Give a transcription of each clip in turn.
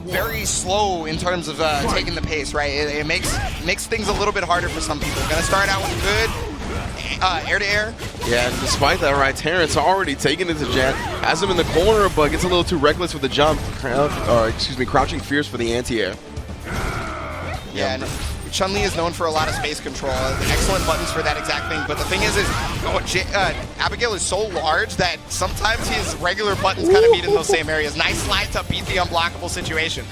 very slow in terms of taking the pace, right? It makes things a little bit harder for some people. Gonna start out with good air-to-air. Yeah, and despite that, right, Terrence already taking it to Jan, has him in the corner, but gets a little too reckless with the jump. Crouching fierce for the anti-air. Yeah, and Chun-Li is known for a lot of space control. Excellent buttons for that exact thing. But the thing is Abigail is so large that sometimes his regular buttons kind of meet in those same areas. Nice slide to beat the unblockable situation.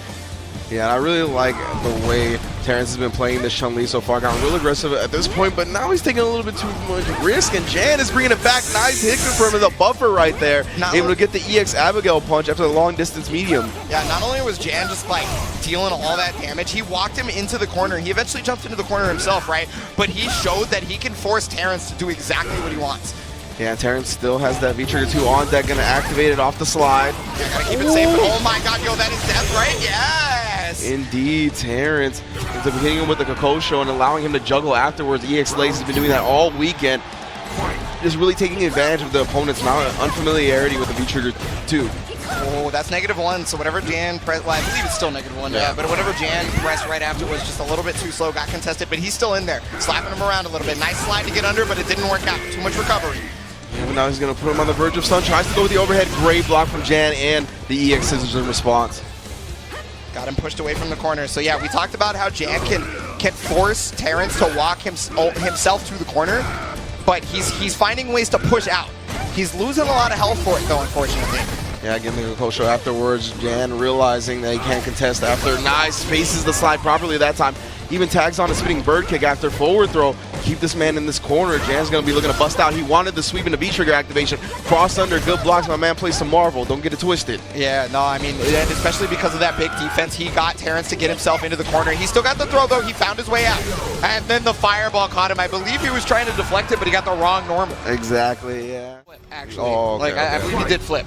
Yeah, I really like the way Terrence has been playing this Chun-Li so far. Got real aggressive at this point, but now he's taking a little bit too much risk, and Jan is bringing it back. Nice hit confirm as a buffer right there. Able to get the EX Abigail punch after the long distance medium. Yeah, not only was Jan just like dealing all that damage, he walked him into the corner. He eventually jumped into the corner himself, right? But he showed that he can force Terrence to do exactly what he wants. Yeah, Terrence still has that V-Trigger 2 on deck, gonna activate it off the slide. Yeah, gotta keep it safe. Oh my god, yo, that is death, right? Yes! Indeed, Terrence ends up hitting him with the Kokosho and allowing him to juggle afterwards. EX Lace has been doing that all weekend. Just really taking advantage of the opponent's unfamiliarity with the V-Trigger 2. Oh, that's -1, so whatever Jan pressed, well, I believe it's still -1, yeah, but whatever Jan pressed right after was just a little bit too slow, got contested, but he's still in there, slapping him around a little bit. Nice slide to get under, but it didn't work out. Too much recovery. Yeah, but now he's going to put him on the verge of stun. Tries to go with the overhead. Great block from Jan and the EX scissors in response. Got him pushed away from the corner. So yeah, we talked about how Jan can force Terrence to walk himself to the corner, but he's finding ways to push out. He's losing a lot of health for it, though, unfortunately. Yeah, again, the Kokosho afterwards. Jan realizing that he can't contest after. Nice, spaces the slide properly that time. Even tags on a spinning bird kick after forward throw. Keep this man in this corner. Jan's going to be looking to bust out. He wanted the sweep into V-Trigger activation. Cross under, good blocks. My man plays some Marvel. Don't get it twisted. Yeah, no, I mean, and especially because of that big defense, he got Terrence to get himself into the corner. He still got the throw, though. He found his way out. And then the fireball caught him. I believe he was trying to deflect it, but he got the wrong normal. Exactly, yeah. Actually, I believe he did flip.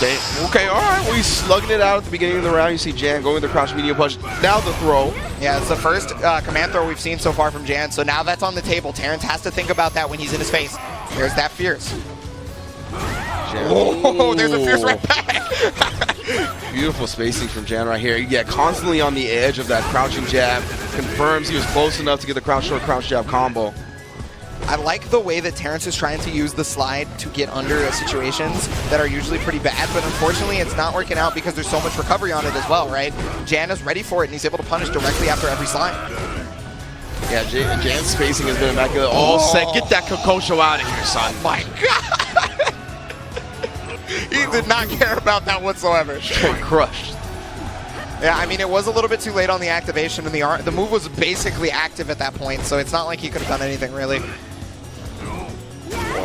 Okay, all right. Well, he's slugging it out at the beginning of the round. You see Jan going with the crouch medium punch. Now the throw. Yeah, it's the first command throw we've seen so far from Jan. So now that's on the table. Terrence has to think about that when he's in his face. There's that fierce. Oh, there's a fierce right back. Beautiful spacing from Jan right here. Yeah, constantly on the edge of that crouching jab. Confirms he was close enough to get the crouch short, crouch jab combo. I like the way that Terrence is trying to use the slide to get under situations that are usually pretty bad, but unfortunately it's not working out because there's so much recovery on it as well, right? Jan is ready for it, and he's able to punish directly after every slide. Yeah, Jan's spacing has been immaculate. All set. Get that Kokosho out of here, son. Oh my god! He did not care about that whatsoever. Straight crushed. Yeah, I mean, it was a little bit too late on the activation, and the move was basically active at that point, so it's not like he could have done anything, really.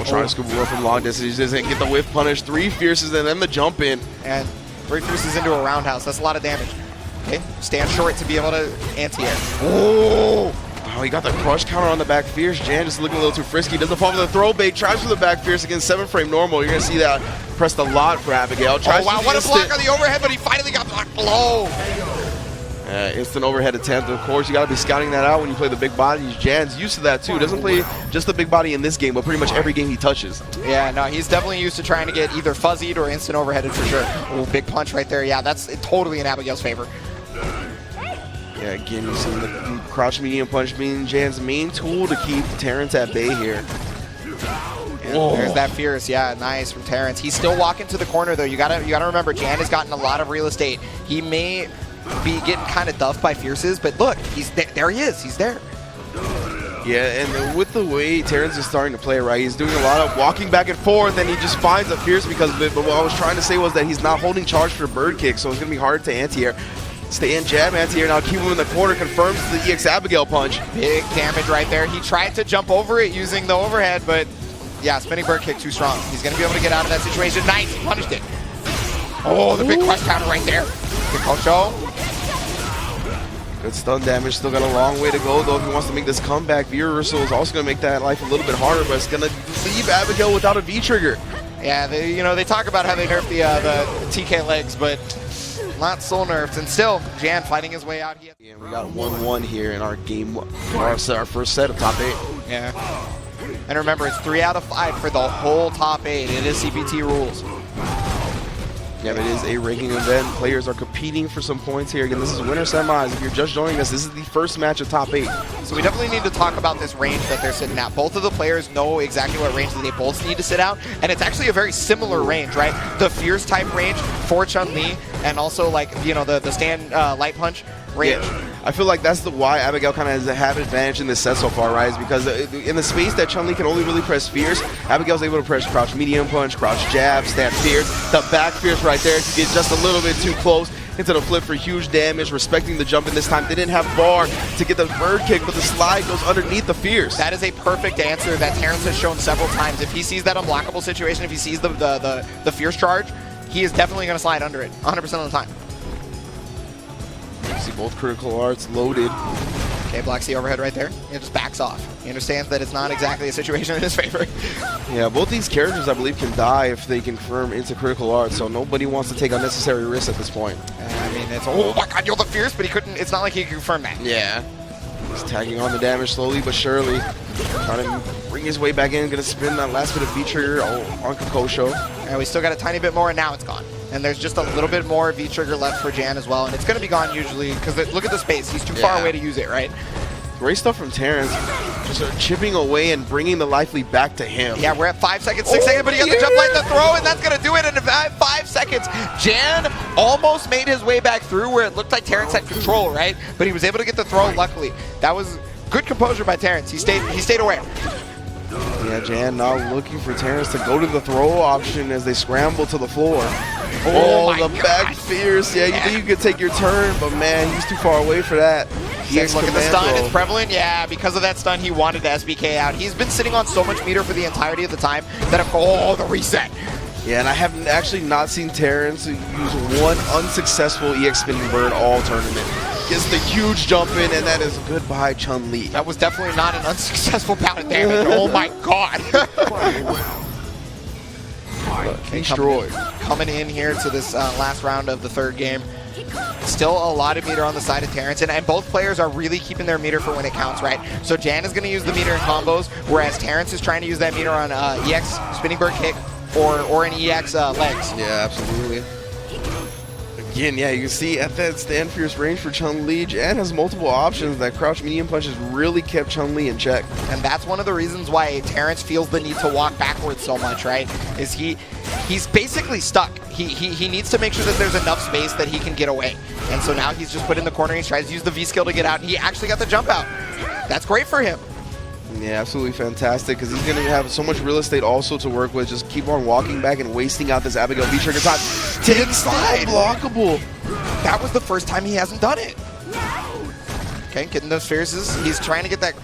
Trying to scoop away from long distance. He doesn't get the whiff punish. 3 fierces and then the jump in. And 3 fierces into a roundhouse. That's a lot of damage. Okay, stand short to be able to anti-air. Oh, he got the crush counter on the back fierce. Jan just looking a little too frisky. Doesn't fall for the throw bait. Tries for the back fierce against 7-frame normal. You're going to see that pressed a lot for Abigail. Tries what a block on the overhead, but he finally got blocked below. Instant overhead attempt. Of course, you got to be scouting that out when you play the big bodies. Jan's used to that too. Doesn't play just the big body in this game, but pretty much every game he touches. Yeah, no, he's definitely used to trying to get either fuzzied or instant overheaded for sure. Oh, big punch right there. Yeah, that's totally in Abigail's favor. Yeah, again, you see the crouch medium punch being Jan's main tool to keep Terrence at bay here. There's that fierce. Yeah, nice from Terrence. He's still walking to the corner though. You gotta remember, Jan has gotten a lot of real estate. He may be getting kind of duffed by fierces, but look, he's there. He is. He's there. Yeah, and with the way Terrence is starting to play, right, he's doing a lot of walking back and forth, and he just finds a fierce because of it. But what I was trying to say was that he's not holding charge for bird kick, so it's going to be hard to anti-air. Stay in jab anti-air now, keep him in the corner, confirms the EX Abigail punch. Big damage right there. He tried to jump over it using the overhead, but yeah, spinning bird kick too strong. He's going to be able to get out of that situation. Nice, he punished it. Oh, the big crush counter right there. Good Kokosho. Good stun damage, still got a long way to go though if he wants to make this comeback. V-reversal is also going to make that life a little bit harder, but it's going to leave Abigail without a V-trigger. Yeah, they talk about how they nerfed the TK legs, but not so nerfed. And still, Jan fighting his way out here. Yeah, we got 1-1 here in our game, our first set of top 8. Yeah. And remember, it's 3 out of 5 for the whole top 8. It is CPT rules. Yeah, but it is a ranking event. Players are competing for some points here. Again, this is Winners Semis. If you're just joining us, this is the first match of top 8. So we definitely need to talk about this range that they're sitting at. Both of the players know exactly what range that they both need to sit out, and it's actually a very similar range, right? The Fierce type range for Chun-Li, and also like, you know, the stand light punch range. Yeah. I feel like that's why Abigail kind of has a habit advantage in this set so far, right? Is because in the space that Chun-Li can only really press Fierce, Abigail's able to press crouch medium punch, crouch jab, stand Fierce, the back Fierce right there to get just a little bit too close into the flip for huge damage, respecting the jump in this time. They didn't have bar to get the bird kick, but the slide goes underneath the Fierce. That is a perfect answer that Terrence has shown several times. If he sees that unblockable situation, if he sees the Fierce charge, he is definitely going to slide under it 100% of the time. See both critical arts loaded. Okay, blocks the overhead right there. He just backs off. He understands that it's not exactly a situation in his favor. Yeah, both these characters, I believe, can die if they confirm into critical arts, so nobody wants to take unnecessary risks at this point. I mean, it's, oh my god, you're the Fierce, but he couldn't, it's not like he could confirm that. Yeah. He's tagging on the damage slowly but surely. Trying to bring his way back in, gonna spin that last bit of V-Trigger on Kokosho. And we still got a tiny bit more, and now it's gone. And there's just a little bit more V-Trigger left for Jan as well, and it's gonna be gone usually, because look at the space, he's too far away to use it, right? Great stuff from Terrence, just chipping away and bringing the life lead back to him. Yeah, we're at 5 seconds, 6 seconds, but he got the jump light, the throw, and that's gonna do it in 5 seconds. Jan almost made his way back through where it looked like Terrence had control, right? But he was able to get the throw, luckily. That was good composure by Terrence. He stayed aware. Yeah, Jan now looking for Terrence to go to the throw option as they scramble to the floor. Oh, the back Fierce. Yeah, you think you could take your turn, but man, he's too far away for that. Look at the stun, it's prevalent. Yeah, because of that stun, he wanted to SBK out. He's been sitting on so much meter for the entirety of the time that, oh, the reset. Yeah, and I have actually not seen Terrence use one unsuccessful EX spinning bird all tournament. Gets the huge jump in, and that is goodbye Chun-Li. That was definitely not an unsuccessful bout of damage. Oh my god. Destroyed. Coming in here to this last round of the third game. Still a lot of meter on the side of Terrence, and both players are really keeping their meter for when it counts, right? So Jan is going to use the meter in combos, whereas Terrence is trying to use that meter on EX spinning bird kick or an EX legs. Yeah, absolutely. Again, yeah, you can see at that stand Fierce range for Chun-Li, Jan has multiple options. That crouch medium punch has really kept Chun-Li in check. And that's one of the reasons why Terrence feels the need to walk backwards so much, right? Is he's basically stuck. He needs to make sure that there's enough space that he can get away. And so now he's just put in the corner, he tries to use the V skill to get out, and he actually got the jump out. That's great for him. Yeah, absolutely fantastic, because he's going to have so much real estate also to work with. Just keep on walking back and wasting out this Abigail V-Trigger time. Take slide blockable. That was the first time he hasn't done it. Okay, getting those Fierces. He's trying to get that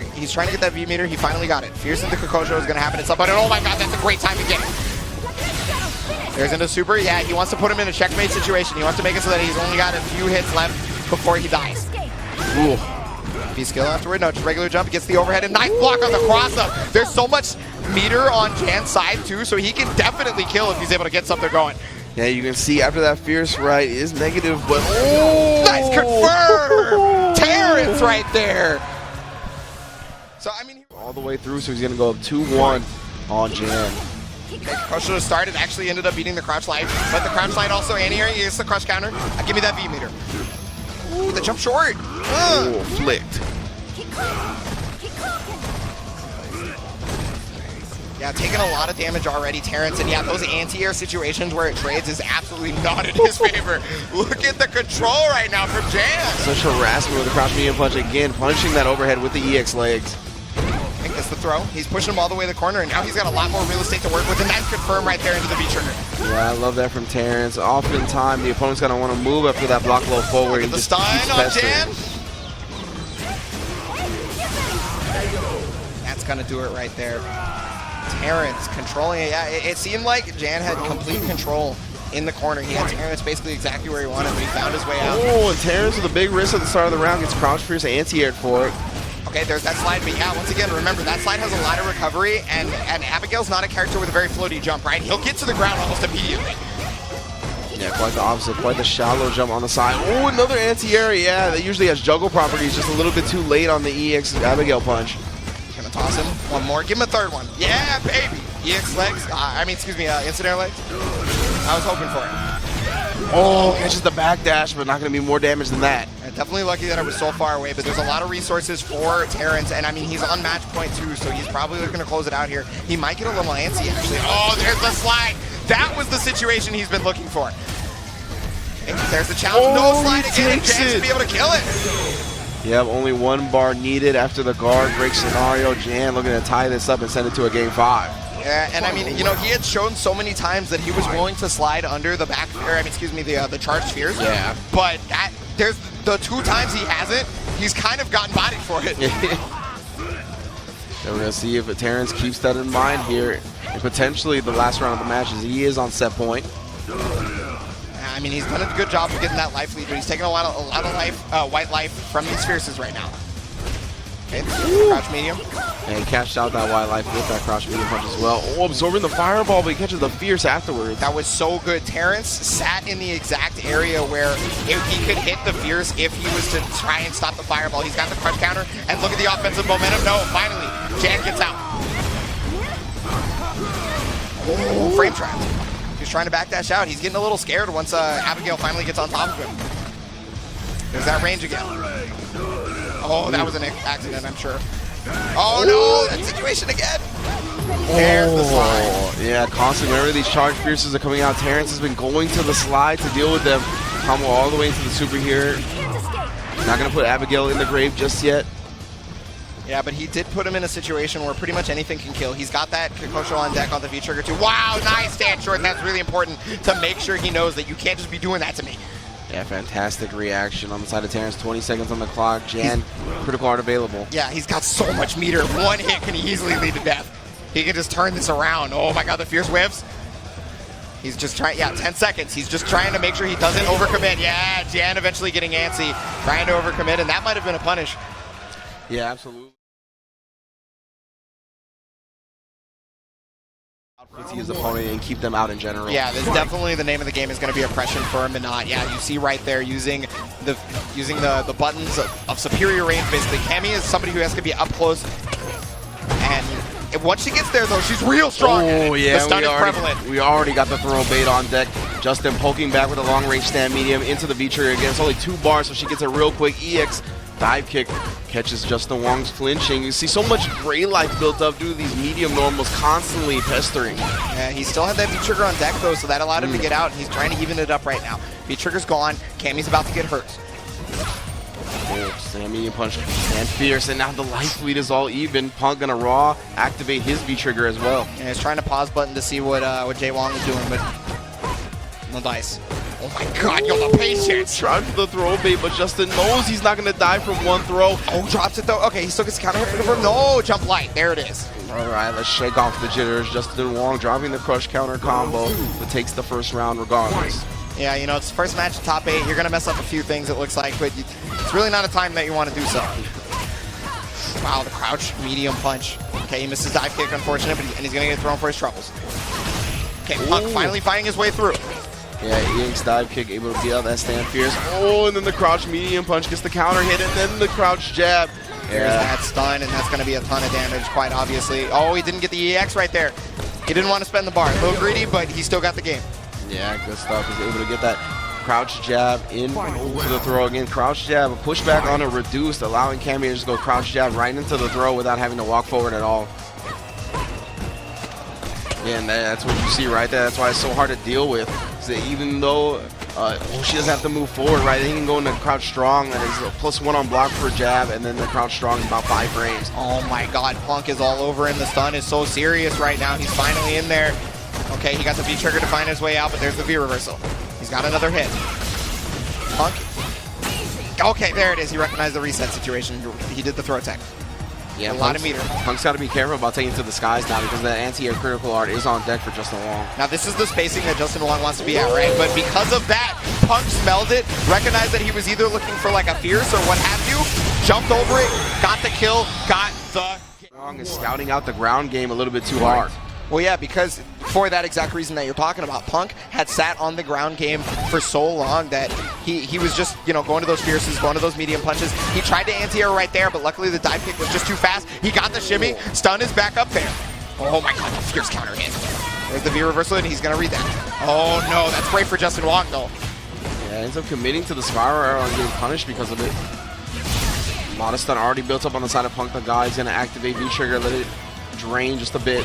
V meter. He finally got it. Fierce into Kokosho is going to happen at some point. And oh my god, that's a great time to get it. There's into super. Yeah, he wants to put him in a checkmate situation. He wants to make it so that he's only got a few hits left before he dies. Ooh. V-skill afterward, no, just regular jump, gets the overhead, and nice block on the cross-up. There's so much meter on Jan's side too, so he can definitely kill if he's able to get something going. Yeah, you can see after that Fierce right is negative, but oh! Nice confirm! Terrence right there! So, I mean, all the way through, so he's going to go up 2-1 on Jan. Okay, crush should have started, actually ended up beating the crouch slide, but the crouch slide also anti-air, he gets the crush counter. Give me that V-meter. Ooh, the jump short. Oh, flicked. Yeah, taking a lot of damage already, Terrence. And yeah, those anti-air situations where it trades is absolutely not in his favor. Look at the control right now from Jan. Such harassment with the crouch medium punch again, punching that overhead with the EX legs. I think that's the throw. He's pushing him all the way to the corner, and now he's got a lot more real estate to work with, and that's confirmed right there into the V-trigger. Yeah, I love that from Terrence. Oftentimes, the opponent's going to want to move after that block low forward. The stun on Jan. That's going to do it right there. Terrence controlling it. Yeah, it seemed like Jan had complete control in the corner. He had Terrence basically exactly where he wanted, but he found his way out. Oh, and Terrence with a big risk at the start of the round gets crouch fierce anti-aired for it. Okay, there's that slide, but yeah, once again, remember, that slide has a lot of recovery, and Abigail's not a character with a very floaty jump, right? He'll get to the ground almost immediately. Yeah, quite the opposite, quite the shallow jump on the side. Oh, another anti-air, yeah, that usually has juggle properties, just a little bit too late on the EX Abigail punch. Gonna toss him one more, give him a third one. Yeah, baby! EX legs, instant air legs. I was hoping for it. Oh, catches the backdash, but not going to be more damage than that. And definitely lucky that I was so far away, but there's a lot of resources for Terrence, and I mean, he's on match point too, so he's probably looking to close it out here. He might get a little antsy, actually. Oh, there's the slide. That was the situation he's been looking for. And there's the challenge. No slide again, and Jan should be able to kill it. Yep, only one bar needed after the guard break scenario. Jan looking to tie this up and send it to a game 5. Yeah, and I mean, you know, he had shown so many times that he was willing to slide under the back, or I mean, excuse me, the charged spheres. Yeah. But there's the 2 times he hasn't, he's kind of gotten bodied for it. And we're going to see if Terrence keeps that in mind here. And potentially the last round of the match is he is on set point. I mean, he's done a good job of getting that life lead, but he's taking a lot of life, white life from these fierces right now. Okay, crouch medium. And he cashed out that white life with that crouch medium punch as well. Oh, absorbing the fireball, but he catches the fierce afterwards. That was so good. Terrence sat in the exact area where if he could hit the fierce if he was to try and stop the fireball. He's got the crush counter, and look at the offensive momentum. No, finally, Jan gets out. Oh, frame trap. He's trying to backdash out. He's getting a little scared once Abigail finally gets on top of him. There's that range again. Oh, that was an accident, I'm sure. Oh no, that situation again. There's the slide. Yeah, constantly. Whenever these charged fierces are coming out, Terrence has been going to the slide to deal with them. Combo all the way into the super here. Not going to put Abigail in the grave just yet. Yeah, but he did put him in a situation where pretty much anything can kill. He's got that Kikosho on deck on the V-trigger too. Wow, nice stand short. That's really important to make sure he knows that you can't just be doing that to me. Yeah, fantastic reaction on the side of Terrence. 20 seconds on the clock. Jan, critical art available. Yeah, he's got so much meter. One hit can easily lead to death. He can just turn this around. Oh my god, the fierce whiffs. He's just trying, yeah, 10 seconds. He's just trying to make sure he doesn't overcommit. Yeah, Jan eventually getting antsy, trying to overcommit, and that might have been a punish. Yeah, absolutely. His opponent and keep them out in general. Yeah, this is definitely the name of the game is going to be oppression for Menat. Yeah, you see right there using the buttons of superior range. Basically, Cammy is somebody who has to be up close, and once she gets there though, she's real strong. Oh yeah, the stun is prevalent. We already got the throw bait on deck. Justin poking back with a long range stand medium into the V-trigger again. It's only 2 bars, so she gets a real quick EX dive kick. Catches Justin Wong's flinching. You see so much gray life built up due to these medium normals constantly pestering. Yeah, he still had that V-trigger on deck though, so that allowed him to get out, and he's trying to even it up right now. V-trigger's gone. Cammy's about to get hurt. Oh, stand medium punch and fierce, and now the life lead is all even. Punk gonna raw activate his V-trigger as well. And he's trying to pause button to see what JWong is doing, but no dice. Oh my god, yo, the patience! Trying for the throw bait, but Justin knows he's not going to die from one throw. Oh, drops it though. Okay, he still gets a counter hit for him. No, jump light. There it is. All right, let's shake off the jitters. Justin Wong dropping the crush counter combo, but takes the first round regardless. Yeah, you know, it's the first match of top 8. You're going to mess up a few things, it looks like, but it's really not a time that you want to do so. Wow, the crouch medium punch. Okay, he missed his dive kick, unfortunate, and he's going to get thrown for his troubles. Okay, Punk finally finding his way through. Yeah, Ink's dive kick able to get out that stand fierce. Oh, and then the crouch medium punch gets the counter hit, and then the crouch jab. There's that stun, and that's going to be a ton of damage, quite obviously. Oh, he didn't get the EX right there. He didn't want to spend the bar. A little greedy, but he still got the game. Yeah, good stuff. He's able to get that crouch jab in to the throw again. Crouch jab, a pushback on a reduced, allowing Cammy to just go crouch jab right into the throw without having to walk forward at all. Yeah, and that's what you see right there. That's why it's so hard to deal with. So even though she doesn't have to move forward, right? He can go into crouch strong, and it's a +1 on block for jab, and then the crouch strong is about 5 frames. Oh my god, Punk is all over, and the stun is so serious right now. He's finally in there. Okay, he got the V-trigger to find his way out, but there's the V-reversal. He's got another hit. Punk. Okay, there it is. He recognized the reset situation. He did the throw tech. Yeah, a lot of meter. Punk's got to be careful about taking it to the skies now because that anti-air critical art is on deck for Justin Wong. Now this is the spacing that Justin Wong wants to be at, right? But because of that, Punk smelled it, recognized that he was either looking for like a fierce or what have you, jumped over it, got the kill, got the... Wong is scouting out the ground game a little bit too hard. Well, yeah, because for that exact reason that you're talking about, Punk had sat on the ground game for so long that he was just, you know, going to those fierces, going to those medium punches. He tried to anti-air right there, but luckily the dive kick was just too fast. He got the shimmy, stun is back up there. Oh my god, the fierce counter hit. There's the V reversal, and he's going to read that. Oh no, that's great for Justin Wong, though. Yeah, ends up committing to the spiral arrow and getting punished because of it. A lot of stun already built up on the side of Punk. The guy's going to activate V-Trigger, let it drain just a bit.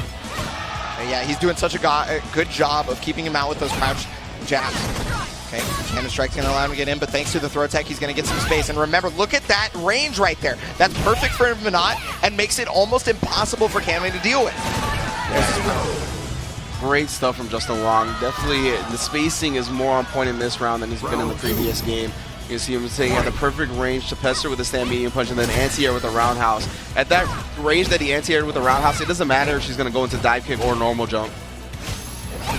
Yeah, he's doing such a good job of keeping him out with those crouch jabs. Okay, Cannon Strike's going to allow him to get in, but thanks to the throw tech, he's going to get some space. And remember, look at that range right there. That's perfect for Menat and makes it almost impossible for Cammy to deal with. Yeah. Great stuff from JWong. Definitely, the spacing is more on point in this round than he's been in the previous game. You can see him saying he had the perfect range to pester with a stand medium punch and then anti-air with a roundhouse. At that range that he anti-aired with a roundhouse, it doesn't matter if she's going to go into dive kick or normal jump.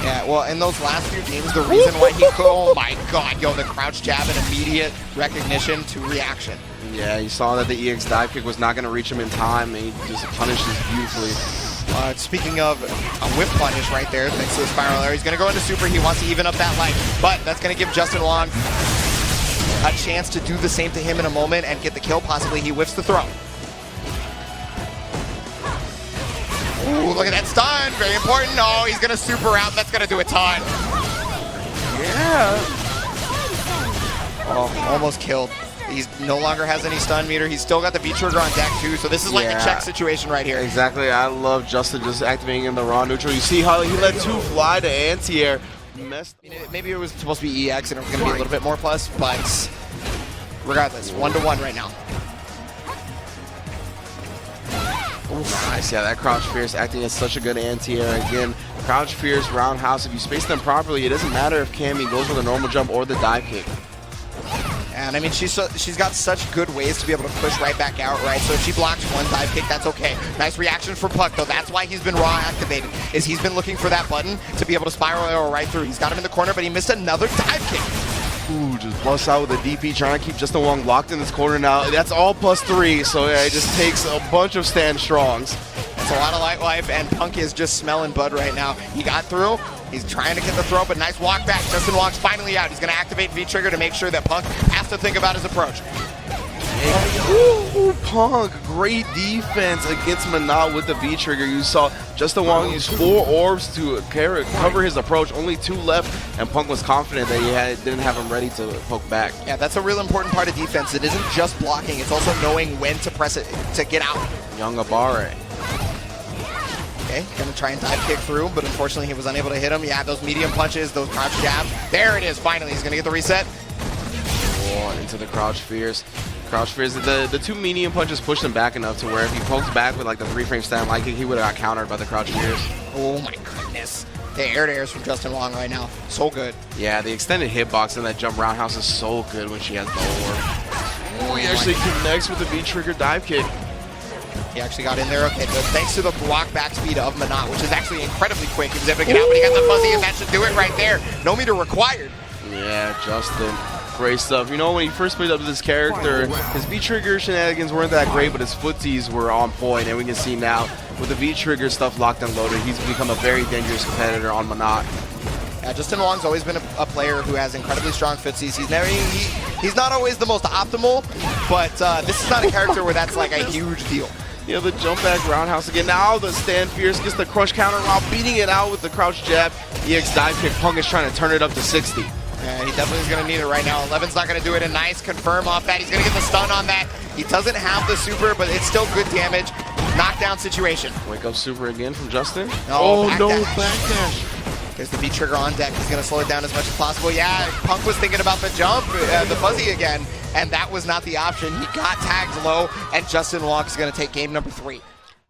Yeah, well, in those last few games, the reason why he could, oh my god, yo, the crouch jab and immediate recognition to reaction. Yeah, you saw that the EX dive kick was not going to reach him in time, and he just punishes beautifully. Speaking of a whip punish right there, thanks to the spiral arrow, he's going to go into super. He wants to even up that life, but that's going to give JWong a chance to do the same to him in a moment and get the kill. Possibly he whiffs the throw. Ooh, look at that stun. Very important. Oh, he's going to super out. That's going to do a ton. Yeah. Oh, almost killed. He no longer has any stun meter. He's still got the V-Trigger on deck too, so this is like a check situation right here. Exactly. I love Justin just activating in the raw neutral. You see how he let two fly to anti-air. Maybe it was supposed to be EX and it was going to be a little bit more plus, but regardless, 1-1 right now. Nice, yeah, that Crouch Fierce acting as such a good anti-air. Again, Crouch Fierce, roundhouse, if you space them properly, it doesn't matter if Cammy goes with a normal jump or the dive kick. And I mean, she's got such good ways to be able to push right back out, right? So if she blocks one dive kick, that's okay. Nice reaction from Puck, though. That's why he's been raw activated, is he's been looking for that button to be able to spiral arrow right through. He's got him in the corner, but he missed another dive kick. Ooh, just busts out with a DP, trying to keep JWong locked in this corner now. That's all +3, so yeah, it just takes a bunch of stand strongs. It's a lot of light, and Punk is just smelling bud right now. He got through. He's trying to get the throw, but nice walk back. JWong's finally out. He's going to activate V-Trigger to make sure that Punk has to think about his approach. Ooh, Punk, great defense against Menat with the V-Trigger. You saw JWong use 4 orbs to cover his approach, only 2 left, and Punk was confident that he didn't have him ready to poke back. Yeah, that's a real important part of defense. It isn't just blocking, it's also knowing when to press it to get out. Young Abare. Okay, gonna try and dive kick through, but unfortunately he was unable to hit him. Yeah, those medium punches, those crouch jabs. There it is, finally. He's gonna get the reset. Oh, into the Crouch Fierce. Crouch Fierce, the 2 medium punches pushed him back enough to where if he poked back with like the 3-frame stand like he would have got countered by the Crouch Fierce. Oh my goodness. The air-to-airs from JWong right now. So good. Yeah, the extended hitbox and that jump roundhouse is so good when she has the orb. Oh, he actually connects with the V-Trigger dive kick. He actually got in there. Okay, thanks to the block back speed of Menat, which is actually incredibly quick. He was able to get out, but he got the fuzzy, and that should do it right there. No meter required. Yeah, Justin. Great stuff. You know, when he first played up with this character, his V-Trigger shenanigans weren't that great, but his footsies were on point, and we can see now with the V-Trigger stuff locked and loaded, he's become a very dangerous competitor on Menat. Yeah, JWong's always been a player who has incredibly strong footsies. He's not always the most optimal, but this is not a character where that's like a huge deal. Yeah, the jump back roundhouse again. Now the stand fierce gets the crush counter while beating it out with the crouch jab. EX dive kick. Punk is trying to turn it up to 60. Yeah, he definitely is going to need it right now. 11's not going to do it. A nice confirm off that. He's going to get the stun on that. He doesn't have the super, but it's still good damage. Knockdown situation. Wake up super again from Justin. Oh, no, backdash. There's the V-Trigger on deck. He's going to slow it down as much as possible. Yeah, Punk was thinking about the jump, the fuzzy again, and that was not the option. He got tagged low, and JWong is going to take game number 3.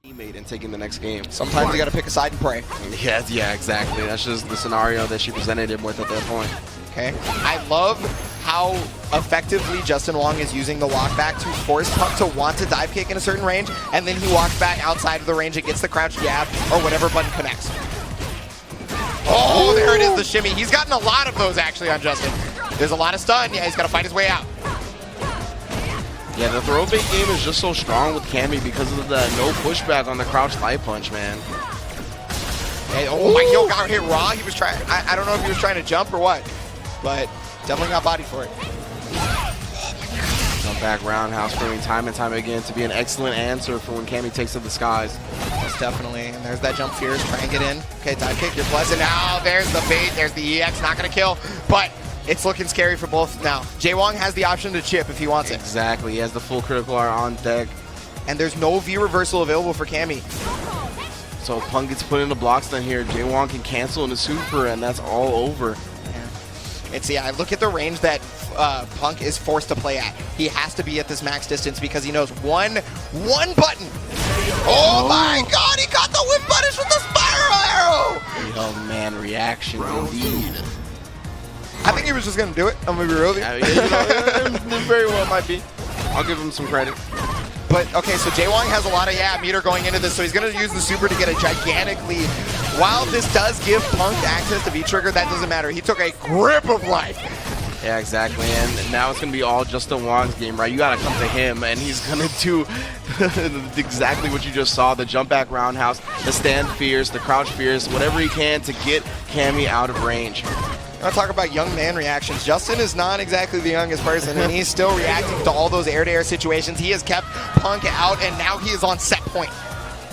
Teammate and taking the next game. Sometimes you got to pick a side and pray. Yeah, exactly. That's just the scenario that she presented him with at that point. Okay. I love how effectively JWong is using the walk back to force Punk to want to dive kick in a certain range, and then he walks back outside of the range and gets the crouch jab or whatever button connects. Oh, there it is, the shimmy. He's gotten a lot of those actually on Justin. There's a lot of stun. Yeah, he's got to fight his way out. Yeah, the throw bait game is just so strong with Cammy because of the no pushback on the crouch light punch, man. Hey, oh my, yo, got hit raw. He was trying, I don't know if he was trying to jump or what, but definitely got bodied for it. Jump back roundhouse proving time and time again to be an excellent answer for when Cammy takes to the skies. Yes, definitely. And there's that jump fierce. Try and get in. Okay, dive kick, you're blessed. And now there's the bait. There's the EX. Not going to kill, but it's looking scary for both now. JWong has the option to chip if he wants it. Exactly. He has the full critical art on deck. And there's no V reversal available for Cammy. So Punk gets put into block stun here. JWong can cancel into super, and that's all over. Yeah, look at the range that Punk is forced to play at. He has to be at this max distance because he knows one button. Oh my god, he got the whip punish with the spiral arrow! Oh man, reactions indeed. I think he was just going to do it. I'm going to be real with you. It very well might be. I'll give him some credit. But, okay, so JWong has a lot of, meter going into this, so he's going to use the super to get a gigantic lead. While this does give Punk access to V-Trigger, that doesn't matter. He took a grip of life. Yeah, exactly, and now it's going to be all Justin Wong's game, right? You got to come to him, and he's going to do exactly what you just saw, the jump back roundhouse, the stand fierce, the crouch fierce, whatever he can to get Cammy out of range. I want to talk about young man reactions. Justin is not exactly the youngest person, and he's still reacting to all those air-to-air situations. He has kept Punk out, and now he is on set point.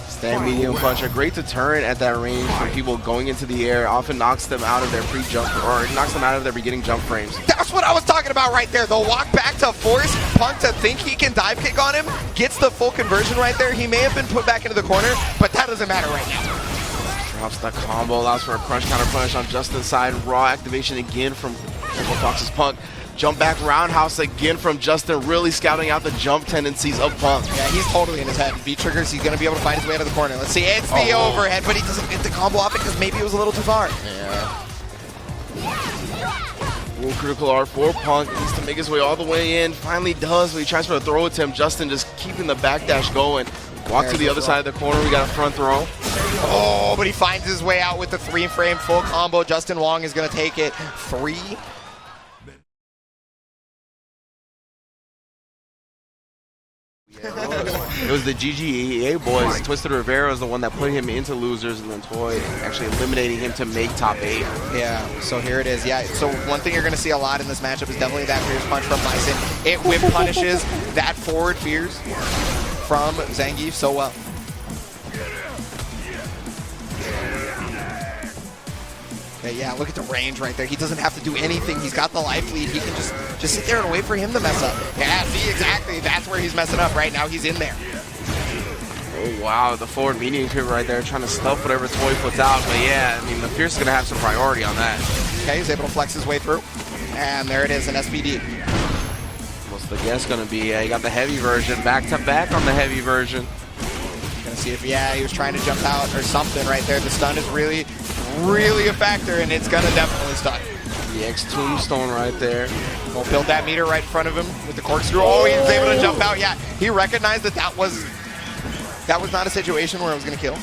Stand medium punch, a great deterrent at that range for people going into the air. Often knocks them out of their pre-jump, or knocks them out of their beginning jump frames. That's what I was talking about right there. The walk back to force Punk to think he can dive kick on him, gets the full conversion right there. He may have been put back into the corner, but that doesn't matter right now. Drops the combo, allows for a crunch counter punish on Justin's side. Raw activation again from Fox's Punk. Jump back roundhouse again from Justin, really scouting out the jump tendencies of Punk. Yeah, he's totally in his head. V-triggers, he's going to be able to find his way out of the corner. Let's see, it's the overhead, but he doesn't get the combo off it because maybe it was a little too far. Yeah. Full critical R for Punk, needs to make his way all the way in. Finally does, but he tries for a throw attempt. Justin just keeping the backdash going. Walk to the other side of the corner, we got a front throw. Oh, but he finds his way out with the 3-frame full combo. Justin Wong is going to take it 3. It was the GGEA boys. Twisted Rivera was the one that put him into losers, and then Toy actually eliminating him to make top 8. Yeah, so here it is. Yeah, so one thing you're going to see a lot in this matchup is definitely that fierce punch from Bison. It whip punishes that forward fierce from Zangief so well. Okay, yeah, look at the range right there. He doesn't have to do anything. He's got the life lead. He can just sit there and wait for him to mess up. Yeah, see, exactly. That's where he's messing up right now. He's in there. Oh, wow, the forward medium kick right there, trying to stuff whatever Toy puts out. But yeah, I mean, the Fierce is going to have some priority on that. Okay, he's able to flex his way through. And there it is, an SPD. What's the guess going to be? Yeah, he got the heavy version, back to back on the heavy version. Gonna see if, he was trying to jump out or something right there. The stun is really a factor, and it's gonna definitely stun. The X tombstone right there. We'll build that meter right in front of him with the corkscrew. Oh, he was able to jump out. Yeah, he recognized that was not a situation where it was gonna kill,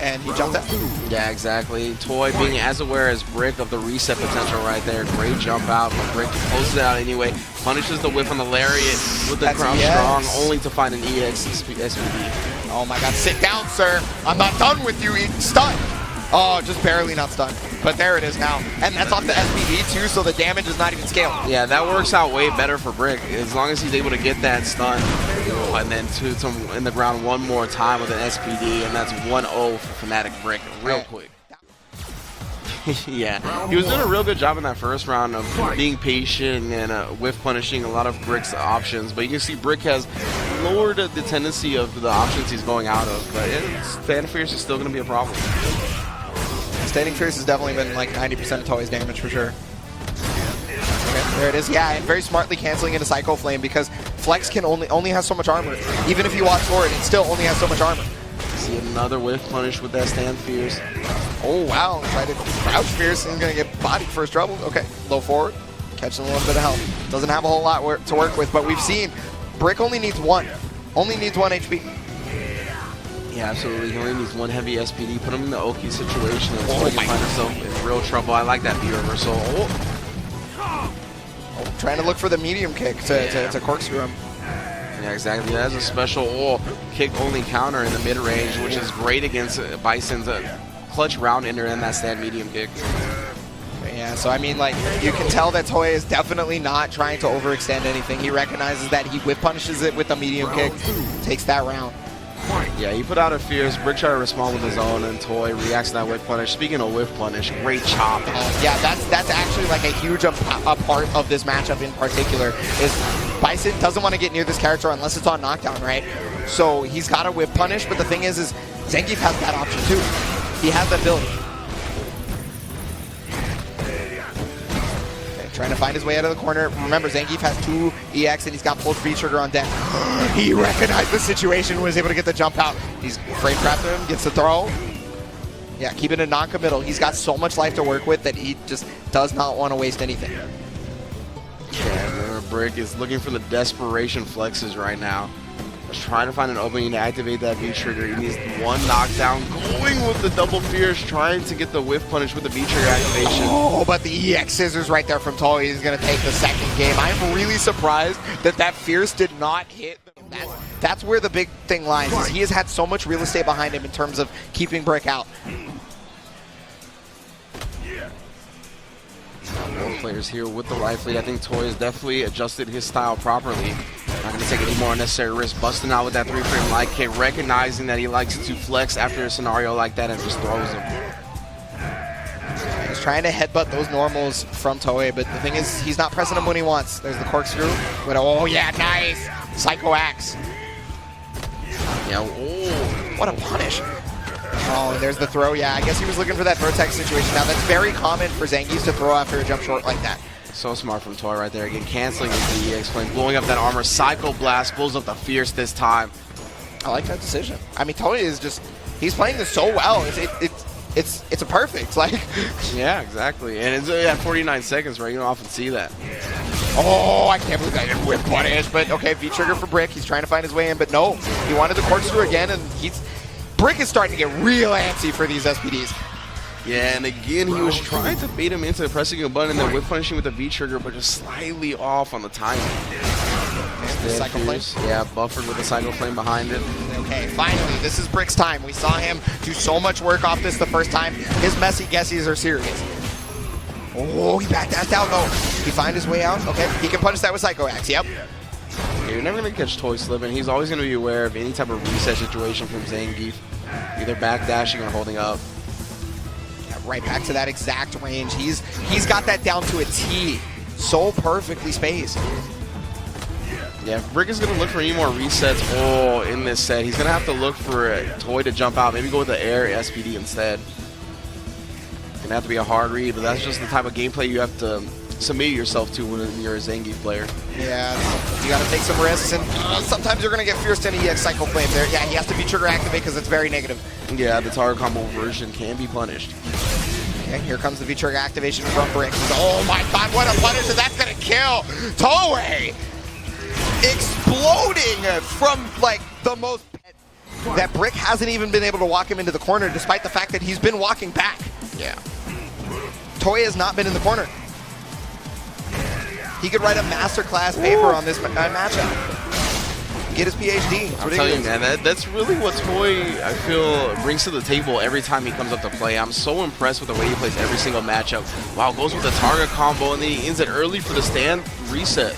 and he jumped out. Yeah, exactly. Toy being as aware as Brick of the reset potential right there. Great jump out, but Brick closes it out anyway. Punishes the whiff on the lariat with the crown strong, only to find an EX SPD. Oh my god, sit down, sir. I'm not done with you, stun. Oh, just barely not stunned. But there it is now. And that's off the SPD too, so the damage is not even scaled. Yeah, that works out way better for Brick. As long as he's able to get that stun, and then to in the ground one more time with an SPD, and that's 1-0 for Fnatic Brick real quick. Yeah, he was doing a real good job in that first round of being patient and whiff punishing a lot of Brick's options. But you can see Brick has lowered the tendency of the options he's going out of. But Standing Fierce is still going to be a problem. Standing Fierce has definitely been like 90% of Toy's damage for sure. Okay, there it is. Yeah, and very smartly canceling into Psycho Flame because Flex can only has so much armor. Even if you walk forward, it still only has so much armor. See another whiff punish with that Stand Fierce. Oh, wow. Tried to crouch Fierce and going to get bodied for his trouble. Okay, low forward. Catching a little bit of health. Doesn't have a whole lot to work with, but we've seen Brick only needs 1. Only needs 1 HP. Yeah, absolutely. He only needs 1 heavy SPD. Put him in the Oki situation and so he can find himself in real trouble. I like that V reversal. Trying to look for the medium kick to corkscrew him. Yeah, exactly. That has a special kick-only counter in the mid-range, which is great against Bison's clutch round ender and that stand medium kick. Yeah, so I mean, like, you can tell that Toy is definitely not trying to overextend anything. He recognizes that he whip punishes it with a medium kick, takes that round. Yeah, he put out a fierce. Brick tried to respond with his own, and Toy reacts to that whiff punish. Speaking of whiff punish, great chop. Yeah, that's actually like a huge a part of this matchup in particular. Is Bison doesn't want to get near this character unless it's on knockdown, right? So he's got a whiff punish, but the thing is Zangief has that option too. He has that ability. Trying to find his way out of the corner. Remember, Zangief has 2 EX and he's got full V trigger on deck. He recognized the situation, was able to get the jump out. He's frame trapped him, gets the throw. Yeah, keep it in non-committal. He's got so much life to work with that he just does not want to waste anything. Yeah, Brick is looking for the desperation flexes right now. He's trying to find an opening to activate that V trigger. He needs 1 knockdown, going with the double fierce, trying to get the whiff punish with the V trigger activation. Oh, but the EX scissors right there from Toy is going to take the second game. I'm really surprised that fierce did not hit. That's where the big thing lies. Is he has had so much real estate behind him in terms of keeping Brick out. Both players here with the life lead. I think Toy has definitely adjusted his style properly. Not going to take any more unnecessary risks. Busting out with that 3-frame light kick, recognizing that he likes to flex after a scenario like that and just throws him. He's trying to headbutt those normals from Toei, but the thing is, he's not pressing them when he wants. There's the corkscrew. But oh yeah, nice! Psycho Axe. Yeah, oh, what a punish. Oh, and there's the throw. Yeah, I guess he was looking for that vertex situation. Now, that's very common for Zangief to throw after a jump short like that. So smart from Toy right there. Again, canceling the EX flame, blowing up that armor. Psycho Blast blows up the fierce this time. I like that decision. I mean, Toy is just, he's playing this so well. It's a perfect. Like, yeah, exactly. And it's at 49 seconds, right? You don't often see that. Oh, I can't believe that didn't whip punish. But okay, V trigger for Brick. He's trying to find his way in, but no, he wanted the corkscrew again, and Brick is starting to get real antsy for these SPDs. Yeah, and again, he was trying to bait him into pressing a button and then whip punishing with the V trigger, but just slightly off on the timing. The Psycho Flame? Yeah, buffered with the Psycho Flame behind it. Okay, finally, this is Brick's time. We saw him do so much work off this the first time. His messy guesses are serious. Oh, he backdanced out though. He find his way out. Okay, he can punish that with Psycho Axe. Yep. Yeah, you're never going to catch Toy slipping. He's always going to be aware of any type of reset situation from Zangief, either backdashing or holding up. Yeah, right back to that exact range. He's got that down to a T. So perfectly spaced. Yeah, if Brick is going to look for any more resets in this set, he's going to have to look for a Toy to jump out, maybe go with the air SPD instead. Going to have to be a hard read, but that's just the type of gameplay you have to submit yourself to when you're a Zangief player. Yeah, you got to take some risks, and sometimes you're going to get fierce to an EX Psycho Flame there. Yeah, he has to be trigger activate because it's very negative. Yeah, the target combo version can be punished. Okay, here comes the V-trigger activation from Brick. Oh my god, what a punish, and that's going to kill Toei! Exploding from, like, the most... That Brick hasn't even been able to walk him into the corner, despite the fact that he's been walking back. Yeah. Toei has not been in the corner. He could write a masterclass paper on this matchup. Get his PhD. I'm telling you, man, that's really what Toy, I feel, brings to the table every time he comes up to play. I'm so impressed with the way he plays every single matchup. Wow, goes with the target combo, and then he ends it early for the stand reset.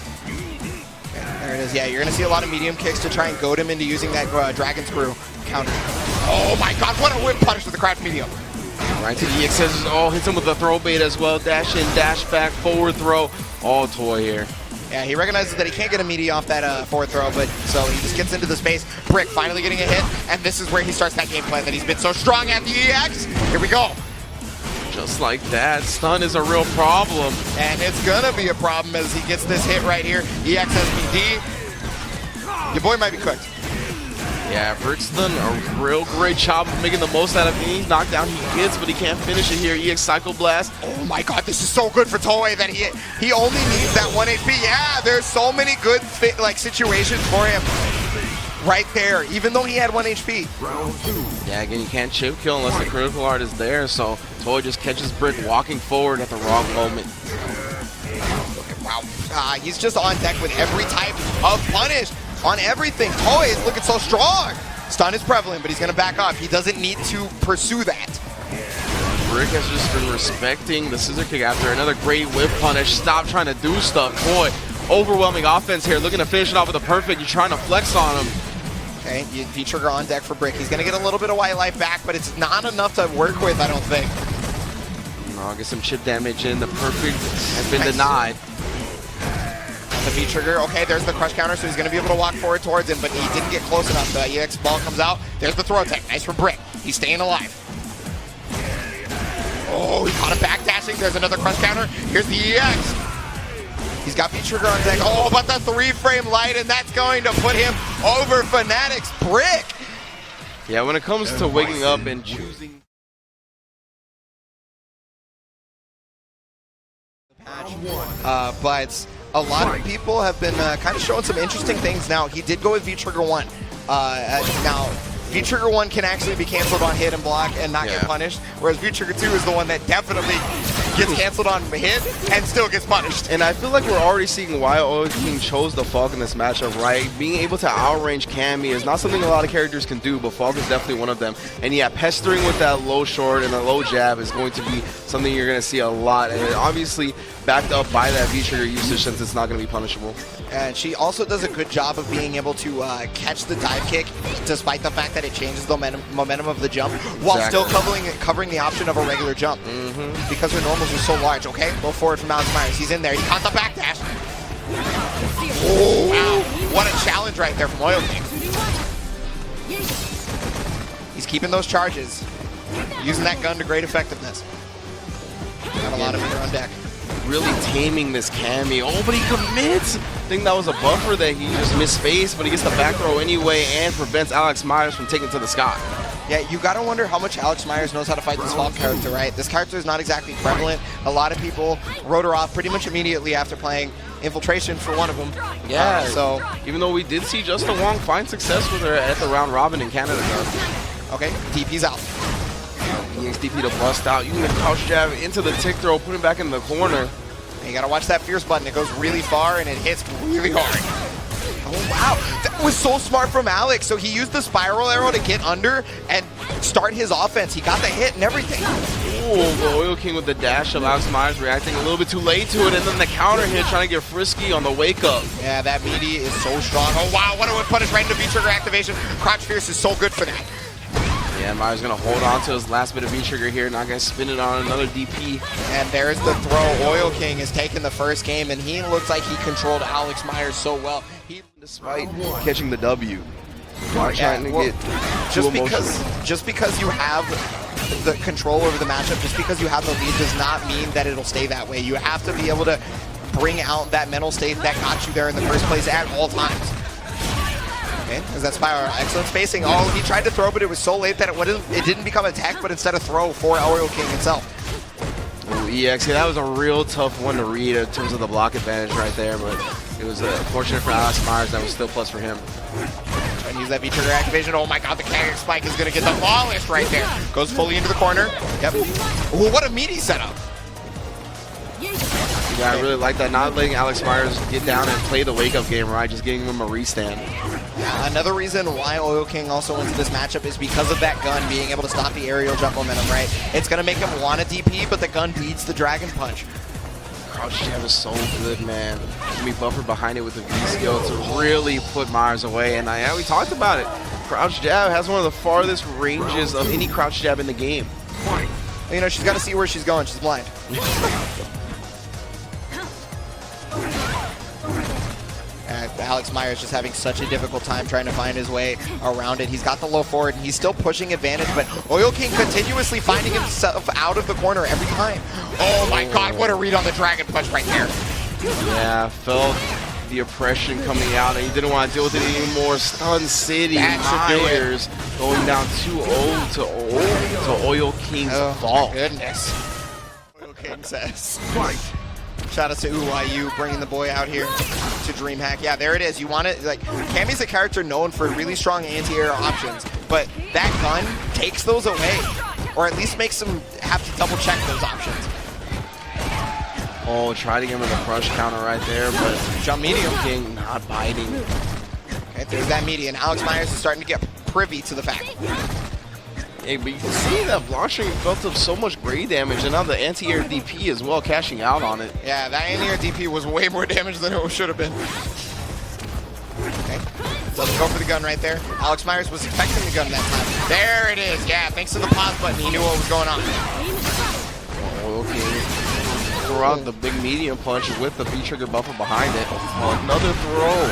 There it is. Yeah, you're going to see a lot of medium kicks to try and goad him into using that dragon screw counter. Oh my god, what a whip punish with the crouch medium. Right to the EXs. Oh, hits him with the throw bait as well. Dash in, dash back, forward throw. All Toy here. Yeah, he recognizes that he can't get a meaty off that forward throw, but so he just gets into the space. Brick finally getting a hit, and this is where he starts that game plan that he's been so strong at the EX. Here we go. Just like that, stun is a real problem. And it's gonna be a problem as he gets this hit right here. EX SPD. Your boy might be cooked. Yeah, Brick's done a real great job of making the most out of any knockdown he gets, but he can't finish it here. EX Psycho Blast. Oh my god, this is so good for Toei that he only needs that 1 HP. Yeah, there's so many good situations for him right there, even though he had 1 HP. Yeah, again, you can't chip kill unless the critical art is there, so Toei just catches Brick walking forward at the wrong moment. Wow, he's just on deck with every type of punish. On everything. Toei is looking so strong. Stun is prevalent, but he's going to back up. He doesn't need to pursue that. Brick has just been respecting the scissor kick after another great whip punish. Stop trying to do stuff. Boy, overwhelming offense here. Looking to finish it off with a perfect. You're trying to flex on him. Okay, V-trigger on deck for Brick. He's going to get a little bit of white life back, but it's not enough to work with, I don't think. No, get some chip damage in. The perfect has been denied. The V-trigger, okay, there's the crush counter, so he's going to be able to walk forward towards him, but he didn't get close enough. The EX ball comes out. There's the throw tech. Nice for Brick. He's staying alive. Oh, he caught him backdashing. There's another crush counter. Here's the EX. He's got V-trigger on deck. Oh, but the 3-frame light, and that's going to put him over Fnatic's Brick. Yeah, when it comes to waking up and choosing... But a lot of people have been kind of showing some interesting things now. He did go with V-trigger 1. Now, V-trigger 1 can actually be canceled on hit and block and not get punished, whereas V-trigger 2 is the one that definitely gets canceled on hit and still gets punished. And I feel like we're already seeing why Oil King chose the Falke in this matchup, right? Being able to outrange Cammy is not something a lot of characters can do, but Falke is definitely one of them. And yeah, pestering with that low short and a low jab is going to be something you're going to see a lot. And obviously backed up by that V-trigger usage since it's not going to be punishable. And she also does a good job of being able to catch the dive kick, despite the fact that it changes the momentum of the jump, while still covering the option of a regular jump. Because her normals are so large. Okay, go forward from Alex Meyers. He's in there. He caught the backdash. Oh, wow. What a challenge right there from Oil King. He's keeping those charges, using that gun to great effectiveness. Got a lot of meter on deck. Really taming this Cammy. Oh, but he commits! I think that was a buffer that he just missed space, but he gets the back throw anyway and prevents Alex Meyers from taking it to the sky. Yeah, you gotta wonder how much Alex Meyers knows how to fight this Falke character, right? This character is not exactly prevalent. A lot of people wrote her off pretty much immediately after playing Infiltration for one of them. Yeah, so even though we did see JWong find success with her at the round robin in Canada, though. Okay, DP's out. EXDP to bust out, using the crouch jab into the tick throw, put him back in the corner. And you gotta watch that fierce button. It goes really far and it hits really hard. Oh wow, that was so smart from Alex. So he used the spiral arrow to get under and start his offense. He got the hit and everything. Ooh, the Oil King with the dash of Alex Meyers reacting a little bit too late to it, and then the counter hit trying to get frisky on the wake up. Yeah, that meaty is so strong. Oh wow, what a punish right into V-trigger activation. Crouch fierce is so good for that. Yeah, Meyers going to hold on to his last bit of V-trigger here, not going to spin it on another DP. And there's the throw. Oil King has taken the first game, and he looks like he controlled Alex Meyers so well. Despite catching the W. Not trying to get just because you have the control over the matchup, just because you have the lead does not mean that it'll stay that way. You have to be able to bring out that mental state that got you there in the first place at all times. Okay, because that's spiral. Excellent spacing. Oh, he tried to throw, but it was so late that it didn't become a tech, but instead a throw for Oil King itself. Ooh, EX, that was a real tough one to read in terms of the block advantage right there, but it was fortunate for Alex Meyers. That was still plus for him. Trying to use that V-trigger activation. Oh my god, the Kang spike is going to get demolished right there. Goes fully into the corner. Yep. Ooh, what a meaty setup. Yeah, I really like that. Not letting Alex Meyers get down and play the wake-up game, right? Just getting him a restand. Yeah, another reason why Oil King also wins this matchup is because of that gun being able to stop the aerial jump momentum, right? It's going to make him want a DP, but the gun beats the Dragon Punch. Crouch jab is so good, man. Can be buffered behind it with the V-skill to really put Meyers away. And yeah, we talked about it. Crouch jab has one of the farthest ranges of any crouch jab in the game. You know, she's got to see where she's going. She's blind. Alex Meyers just having such a difficult time trying to find his way around it. He's got the low forward, and he's still pushing advantage, but Oil King continuously finding himself out of the corner every time. Oh my god, what a read on the Dragon Punch right there. Yeah, felt the oppression coming out, and he didn't want to deal with it anymore. Stun City, Meyers going down 2-0 to Oil King's fault. Goodness. Oil King says. Shout out to UYU bringing the boy out here to Dreamhack. Yeah, there it is. You want it, like, Cammy's a character known for really strong anti-air options, but that gun takes those away, or at least makes them have to double check those options. Oh, try to give him the crush counter right there, but jump medium. King not biting. Okay, there's that median. Alex Meyers is starting to get privy to the fact. Hey, but you can see that Blanching built up so much gray damage, and now the anti-air DP as well, cashing out on it. Yeah, that anti-air DP was way more damage than it should have been. Okay. Doesn't go for the gun right there. Alex Meyers was expecting the gun that time. There it is. Yeah, thanks to the pause button, he knew what was going on. Okay. Throw out the big medium punch with the V-trigger buffer behind it. Another throw.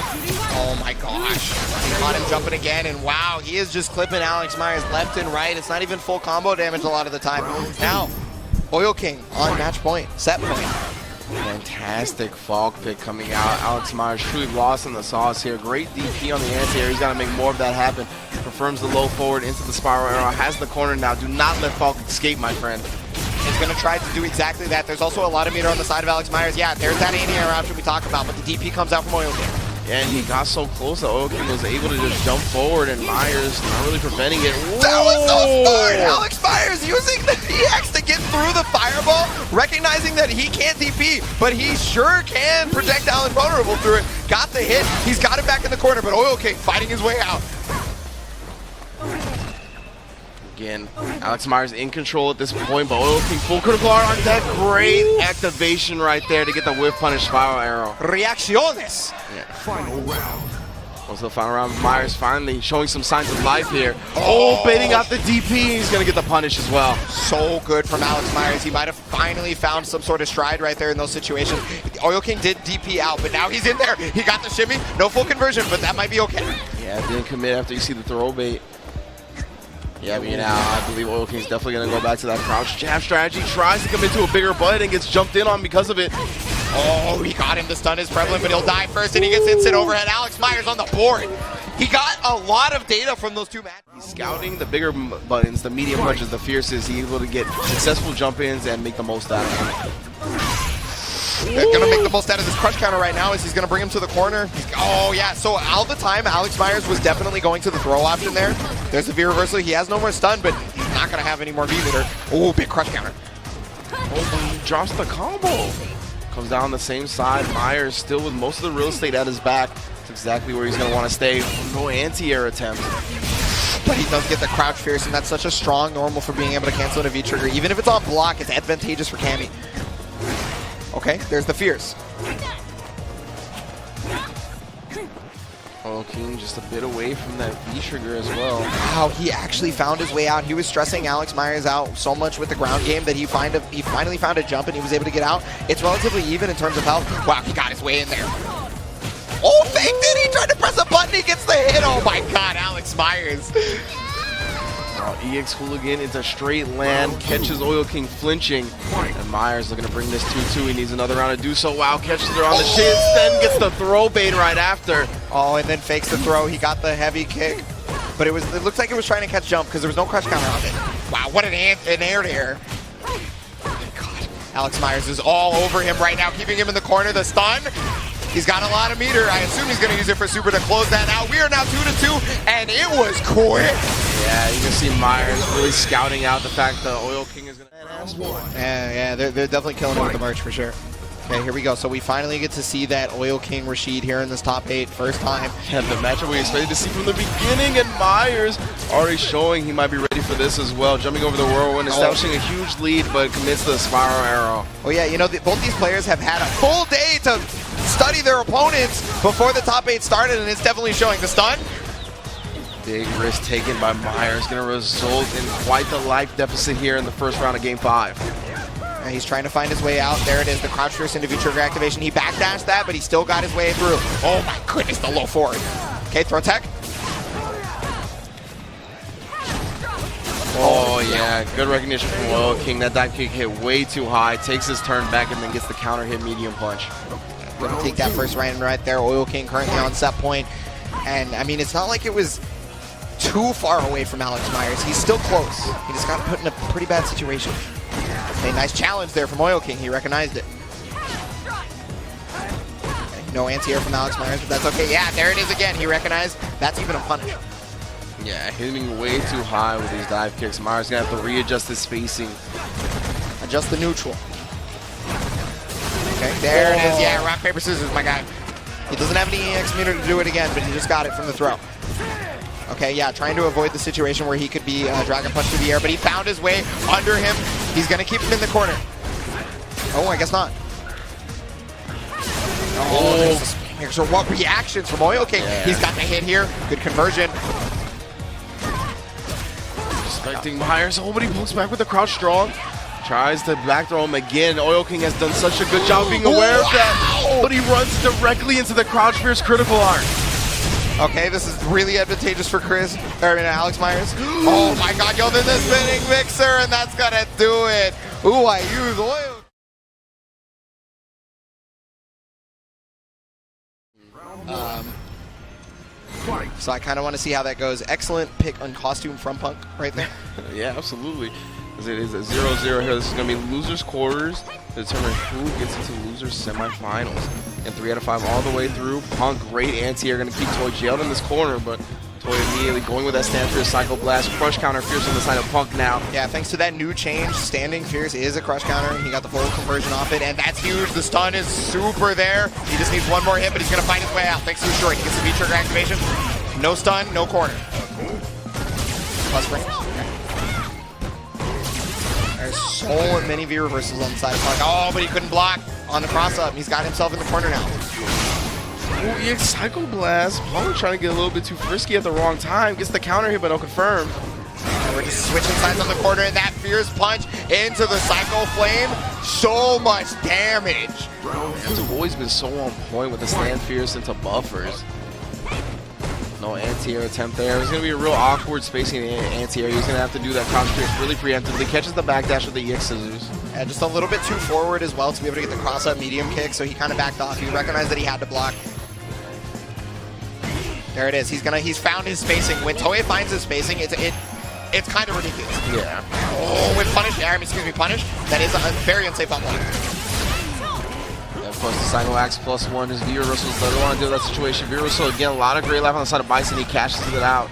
Oh my gosh. He caught him jumping again, and wow, he is just clipping Alex Meyers left and right. It's not even full combo damage a lot of the time. Now, Oil King on match point, set point. Fantastic Falke pick coming out. Alex Meyers truly lost in the sauce here. Great DP on the anti-air. He's got to make more of that happen. Confirms the low forward into the spiral arrow. Has the corner now. Do not let Falke escape, my friend. He's going to try to do exactly that. There's also a lot of meter on the side of Alex Meyers. Yeah, there's that anti-air option we talked about, but the DP comes out from Oil King. Yeah, and he got so close that Oil King was able to just jump forward, and Meyers not really preventing it. Whoa! That was so smart! Alex Meyers using the DX to get through the fireball, recognizing that he can't DP, but he sure can projectile invulnerable through it. Got the hit. He's got it back in the corner, but Oil King fighting his way out. Again, Alex Meyers in control at this point, but Oil King full critical art on deck. Great activation right there to get the whiff punish spiral arrow. Reacciones. Yeah. Final round. What's the final round? Meyers finally showing some signs of life here. Oh, baiting out the DP. He's going to get the punish as well. So good from Alex Meyers. He might have finally found some sort of stride right there in those situations. Oil King did DP out, but now he's in there. He got the shimmy. No full conversion, but that might be okay. Yeah, didn't commit after you see the throw bait. Yeah, but now I believe Oil King's definitely going to go back to that crouch jab strategy. Tries to come into a bigger butt and gets jumped in on because of it. Oh, he got him. The stun is prevalent, but he'll die first, and he gets instant overhead. Alex Meyers on the board. He got a lot of data from those two matches. He's scouting the bigger buttons, the medium punches, the fierces. He's able to get successful jump-ins and make the most out of them. They're going to make the most out of this crush counter right now as he's going to bring him to the corner. Oh, yeah. So all the time, Alex Meyers was definitely going to the throw option there. There's the V reversal. He has no more stun, but he's not going to have any more V meter. Oh, big crush counter. Oh, he drops the combo. Comes down the same side. Meyers still with most of the real estate at his back. That's exactly where he's going to want to stay. No anti-air attempt. But he does get the crouch fierce, and that's such a strong normal for being able to cancel a V trigger. Even if it's on block, it's advantageous for Cammy. Okay, there's the fierce. Oil King just a bit away from that V-trigger as well. Wow, he actually found his way out. He was stressing Alex Meyers out so much with the ground game that he finally found a jump and he was able to get out. It's relatively even in terms of health. Wow, he got his way in there. Oh, faked it! He tried to press a button, he gets the hit! Oh my god, Alex Meyers. EX Hooligan into straight land, catches Oil King flinching, and Meyers looking to bring this 2-2. He needs another round to do so. Wow, catches her on the shins, then gets the throw bait right after. Oh, and then fakes the throw. He got the heavy kick, but it looks like it was trying to catch jump because there was no crush counter on it. Wow, what an air to air. God, Alex Meyers is all over him right now, keeping him in the corner. The stun. He's got a lot of meter. I assume he's going to use it for super to close that out. We are now 2-2, and it was quick. Yeah, you can see Meyers really scouting out the fact that Oil King is going to... Yeah, they're definitely killing it with the merch for sure. Okay, here we go. So we finally get to see that Oil King Rashid here in this top 8, first time. Yeah, the matchup we expected to see from the beginning, and Meyers already showing he might be ready for this as well. Jumping over the whirlwind, establishing a huge lead, but commits the spiral arrow. Oh yeah, you know, both these players have had a full day to study their opponents before the top 8 started, and it's definitely showing. The stun. Big risk taken by Meyers, going to result in quite the life deficit here in the first round of Game 5. And he's trying to find his way out. There it is, the crouch fierce into V-trigger activation. He backdashed that, but he still got his way through. Oh my goodness, the low forward. Okay, throw tech. Oh yeah, good recognition from Oil King. That dive kick hit way too high, takes his turn back, and then gets the counter hit medium punch. Gonna take that first round right there. Oil King currently on set point. And I mean, it's not like it was too far away from Alex Meyers. He's still close. He just got put in a pretty bad situation. Okay, nice challenge there from Oil King. He recognized it. Okay, no anti-air from Alex Meyers, but that's okay. Yeah, there it is again. He recognized that's even a punish. Yeah, hitting way too high with these dive kicks. Meyers gonna have to readjust his spacing. Adjust the neutral. Okay, there it is. Yeah, rock, paper, scissors, my guy. He doesn't have any EX meter to do it again, but he just got it from the throw. Okay, yeah, trying to avoid the situation where he could be dragon punched through the air, but he found his way under him. He's going to keep him in the corner. Oh, I guess not. Oh, Make sure what reactions from Oil King. Yeah. He's got the hit here. Good conversion. Expecting Meyers. Oh, but he pokes back with the crouch strong. Tries to back throw him again. Oil King has done such a good job of being aware of that. But he runs directly into the crouch fierce critical art. Okay, this is really advantageous for Alex Meyers. Oh my god, yo, there's a spinning mixer, and that's gonna do it. Ooh, I use Oil. So I kind of want to see how that goes. Excellent pick on costume from Punk right there. Yeah, absolutely. It is a 0-0 here. This is going to be losers quarters to determine who gets into losers semifinals. And 3 out of 5 all the way through. Punk, great anti-air, going to keep Toy jailed in this corner, but Toy immediately going with that stand fierce cycle blast. Crush counter fierce on the side of Punk now. Yeah, thanks to that new change, standing fierce is a crush counter. He got the full conversion off it, and that's huge. The stun is super there. He just needs one more hit, but he's going to find his way out. Thanks to short, he gets the V-trigger activation. No stun, no corner. Plus frame. There's so many V reversals on the side of Punk. Oh, but he couldn't block on the cross up. He's got himself in the corner now. Oh, yeah, Cycle Blast. Punk trying to get a little bit too frisky at the wrong time. Gets the counter hit, but no confirm. And we're just switching sides on the corner, and that fierce punch into the Cycle Flame. So much damage. He's always been so on point with the stand fierce into buffers. No anti-air attempt there. It's going to be a real awkward spacing in anti-air. He's going to have to do that crouch fierce really preemptively. Catches the backdash with the EX scissors. Yeah, just a little bit too forward as well to be able to get the cross-up medium kick, so he kind of backed off. He recognized that he had to block. There it is. He's found his spacing. When Toei finds his spacing, it's kind of ridiculous. Yeah. Oh, with punish, punish. That is a very unsafe up line. Of course, the Cycle Axe +1 is V reversals. Doesn't want to deal with that situation. V reversal again, a lot of great life on the side of Bison. He cashes it out.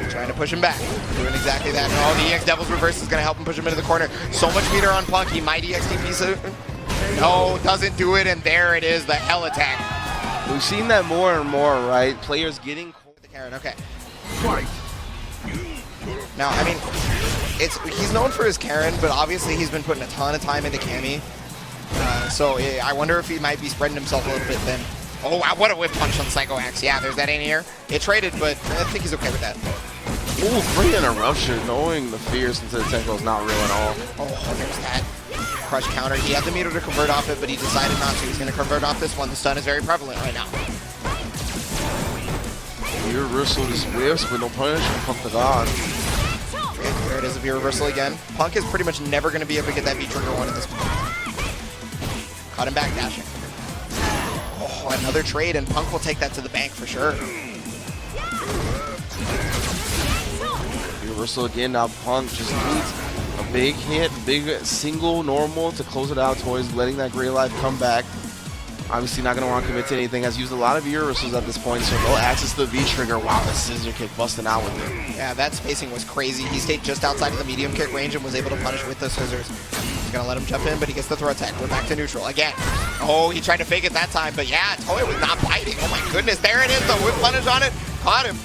Trying to push him back. Doing exactly that. Oh, the EX Devil's Reverse is going to help him push him into the corner. So much meter on Punk. He might EX DP soon. No, doesn't do it, and there it is, the hell attack. We've seen that more and more, right? Players getting cold. The Karin, okay. Now, I mean, he's known for his Karin, but obviously he's been putting a ton of time into Cammy. So I wonder if he might be spreading himself a little bit thin. Oh, wow, what a whip punch on Psycho Axe. Yeah, there's that in here. It traded, but I think he's okay with that. Ooh, great interruption. Knowing the fierce into the Tenko is not real at all. Oh, there's that. Crush counter. He had the meter to convert off it, but he decided not to. He's going to convert off this one. The stun is very prevalent right now. V-reversal just whiffs with no punish from Punk the God. Okay, there it is, a V-reversal again. Punk is pretty much never going to be able to get that V-trigger one at this point. Caught him back dashing. Oh, another trade, and Punk will take that to the bank for sure. Reversal again. Now Punk just needs a big hit, big single normal to close it out. Toys letting that gray life come back. Obviously not going to want to commit to anything. Has used a lot of reversals at this point, so no access to the V-trigger. Wow, the scissor kick busting out with it. Yeah, that spacing was crazy. He stayed just outside of the medium kick range and was able to punish with the scissors. He's going to let him jump in, but he gets the throw attack. We're back to neutral again. Oh, he tried to fake it that time, but yeah, Toei was not biting. Oh my goodness, there it is, the whip punish on it. Caught him.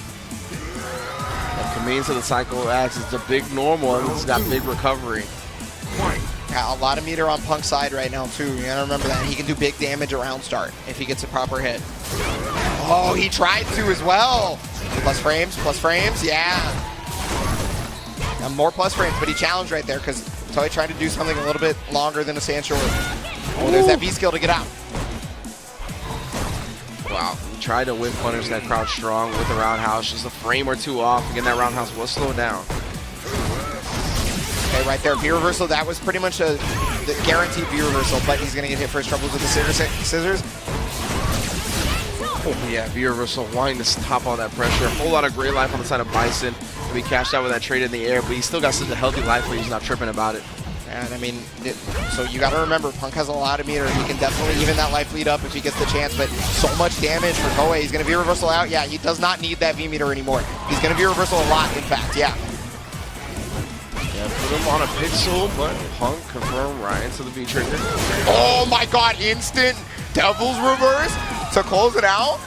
Coming into the Cycle Axe, it's a big normal, and it's got big recovery. Yeah, a lot of meter on Punk's side right now too. You gotta remember that. He can do big damage around start if he gets a proper hit. Oh, he tried to as well. Plus frames, yeah. And more plus frames, but he challenged right there because Toei tried to do something a little bit longer than a sand short. Oh, there's that V skill to get out. Wow, he tried to whip punish that crouch strong with the roundhouse, just a frame or two off. Again, that roundhouse was slowed down. Okay, right there, V-reversal, that was pretty much the guaranteed V-reversal, but he's gonna get hit first troubles with the scissors. Oh yeah, V-reversal wanting to stop all that pressure. A whole lot of great life on the side of Bison. He cashed out with that trade in the air, but he's still got such a healthy life where he's not tripping about it. And I mean, so you got to remember, Punk has a lot of meter. He can definitely even that life lead up if he gets the chance, but so much damage for Toei. He's going to V-reversal out. Yeah, he does not need that V-meter anymore. He's going to V-reversal a lot, in fact, yeah. Yeah, put him on a pixel, but Punk confirmed right into the V-trigger. Oh my god, instant Devil's Reverse to close it out.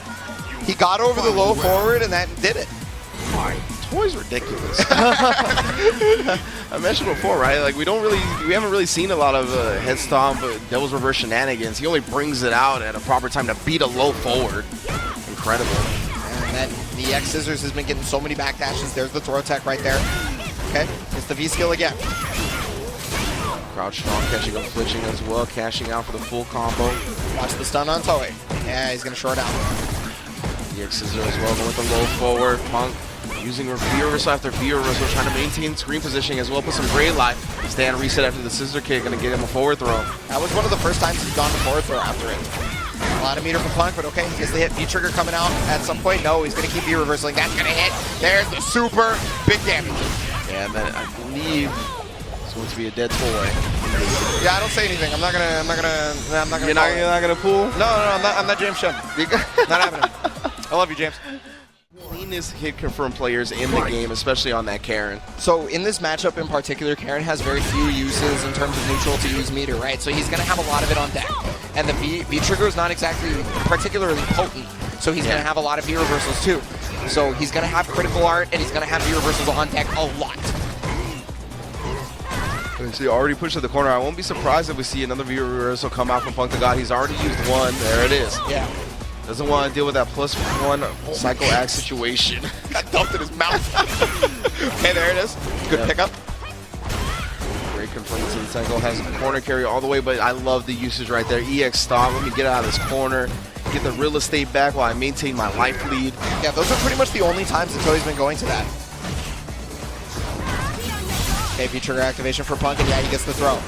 He got over the low forward, and that did it. Toy's ridiculous. I mentioned before, right? Like we haven't really seen a lot of head stomp, devil's reverse shenanigans. He only brings it out at a proper time to beat a low forward. Incredible. And then the X scissors has been getting so many backdashes. There's the throw tech right there. Okay, it's the V skill again. Crouch strong, catching up, switching as well, cashing out for the full combo. Watch the stun on Toei. Yeah, he's gonna short out. The X scissor as well, going with the low forward. Punk using V reversal after V reversal, trying to maintain screen positioning as well, put some great life. Stand reset after the scissor kick, gonna get him a forward throw. That was one of the first times he's gone to forward throw after it. A lot of meter for Punk, but okay, he gets the hit. V-trigger coming out at some point. No, he's going to keep V-reversing. That's going to hit. There's the super big damage. Yeah, and then I believe it's going to be a dead toy. Yeah, I don't say anything. I'm not gonna. You're not gonna pull? No, I'm not James Shum. Not happening. I love you, James. Cleanest hit confirmed players in the game, especially on that Karin. So in this matchup in particular, Karin has very few uses in terms of neutral to use meter, right? So he's going to have a lot of it on deck. And the V-trigger is not exactly particularly potent, so he's going to have a lot of V-reversals too. So he's going to have critical art, and he's going to have V-reversals on deck a lot. So he already pushed to the corner. I won't be surprised if we see another V-reversal come out from Punk to God. He's already used one. There it is. Yeah. Doesn't want to deal with that +1 cycle axe situation. Got dumped in his mouth. Okay, there it is. Good pickup. Great confirmance of the cycle. Has a corner carry all the way, but I love the usage right there. EX stop. Let me get out of this corner. Get the real estate back while I maintain my life lead. Yeah, those are pretty much the only times that Toei's been going to that. Okay, V-trigger activation for Punk, and yeah, he gets the throw.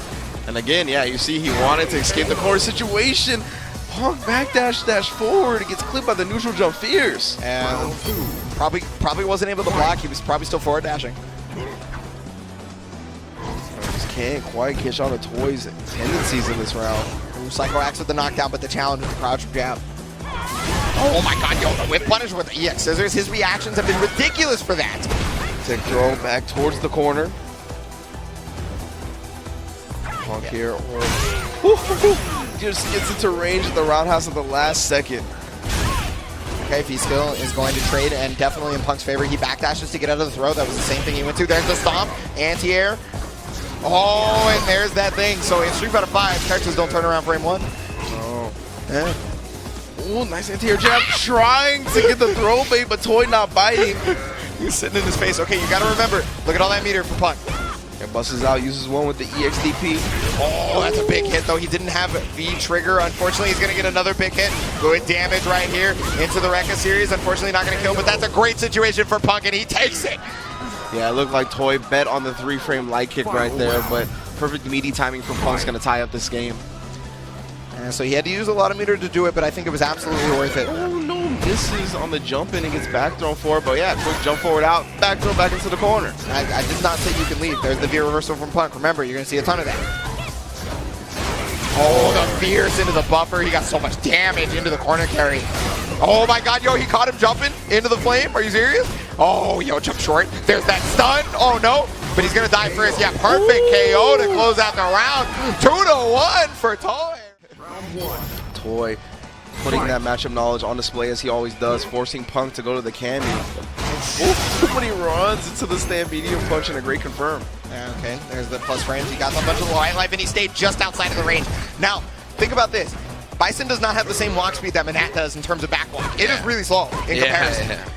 And again, yeah, you see he wanted to escape the corner situation. Punk backdash dash forward. It gets clipped by the neutral jump fierce. And probably wasn't able to block. He was probably still forward dashing. Just can't quite catch on the Toy's tendencies in this round. Ooh, Psycho Axe with the knockdown, but the challenge with the crouch jab. Oh my god, yo, the whip punish with the EX scissors. His reactions have been ridiculous for that. Tick throw back towards the corner. Punk here. Just gets into range of the roundhouse at the last second. Okay, V-skill is going to trade, and definitely in Punk's favor. He backdashes to get out of the throw. That was the same thing he went to. There's the stomp, anti-air. Oh, and there's that thing. So in Street Fighter 5, characters don't turn around frame 1. Oh. Yeah. Oh, nice anti-air jab. Trying to get the throw bait, but Toy not biting. He's sitting in his face. Okay, you got to remember, look at all that meter for Punk. Yeah, busts out, uses one with the EXDP. Oh, that's a big hit, though. He didn't have V-trigger. Unfortunately, he's going to get another big hit. Good damage right here into the Rekka series. Unfortunately, not going to kill, but that's a great situation for Punk, and he takes it. Yeah, it looked like Toy bet on the 3-frame light kick right there, but perfect meaty timing from Punk's going to tie up this game. So he had to use a lot of meter to do it, but I think it was absolutely worth it. Oh, no, misses on the jump in and gets back thrown forward, but yeah, quick jump forward out, back throw back into the corner. I did not say you can leave. There's the veer reversal from Punk. Remember, you're going to see a ton of that. Oh, the veers into the buffer. He got so much damage into the corner carry. Oh my god, yo, he caught him jumping into the flame. Are you serious? Oh, yo, jump short. There's that stun. Oh, no. But he's going to die first. Yeah, perfect KO to close out the round. 2-1 for Toy. Toy putting that matchup knowledge on display as he always does, forcing Punk to go to the Cammy. But he runs into the stand medium punch and a great confirm. Yeah, okay, there's the plus frames. He got a bunch of light life and he stayed just outside of the range. Now, think about this. Bison does not have the same walk speed that Menat does in terms of backwalk. It is really slow in comparison. Yeah.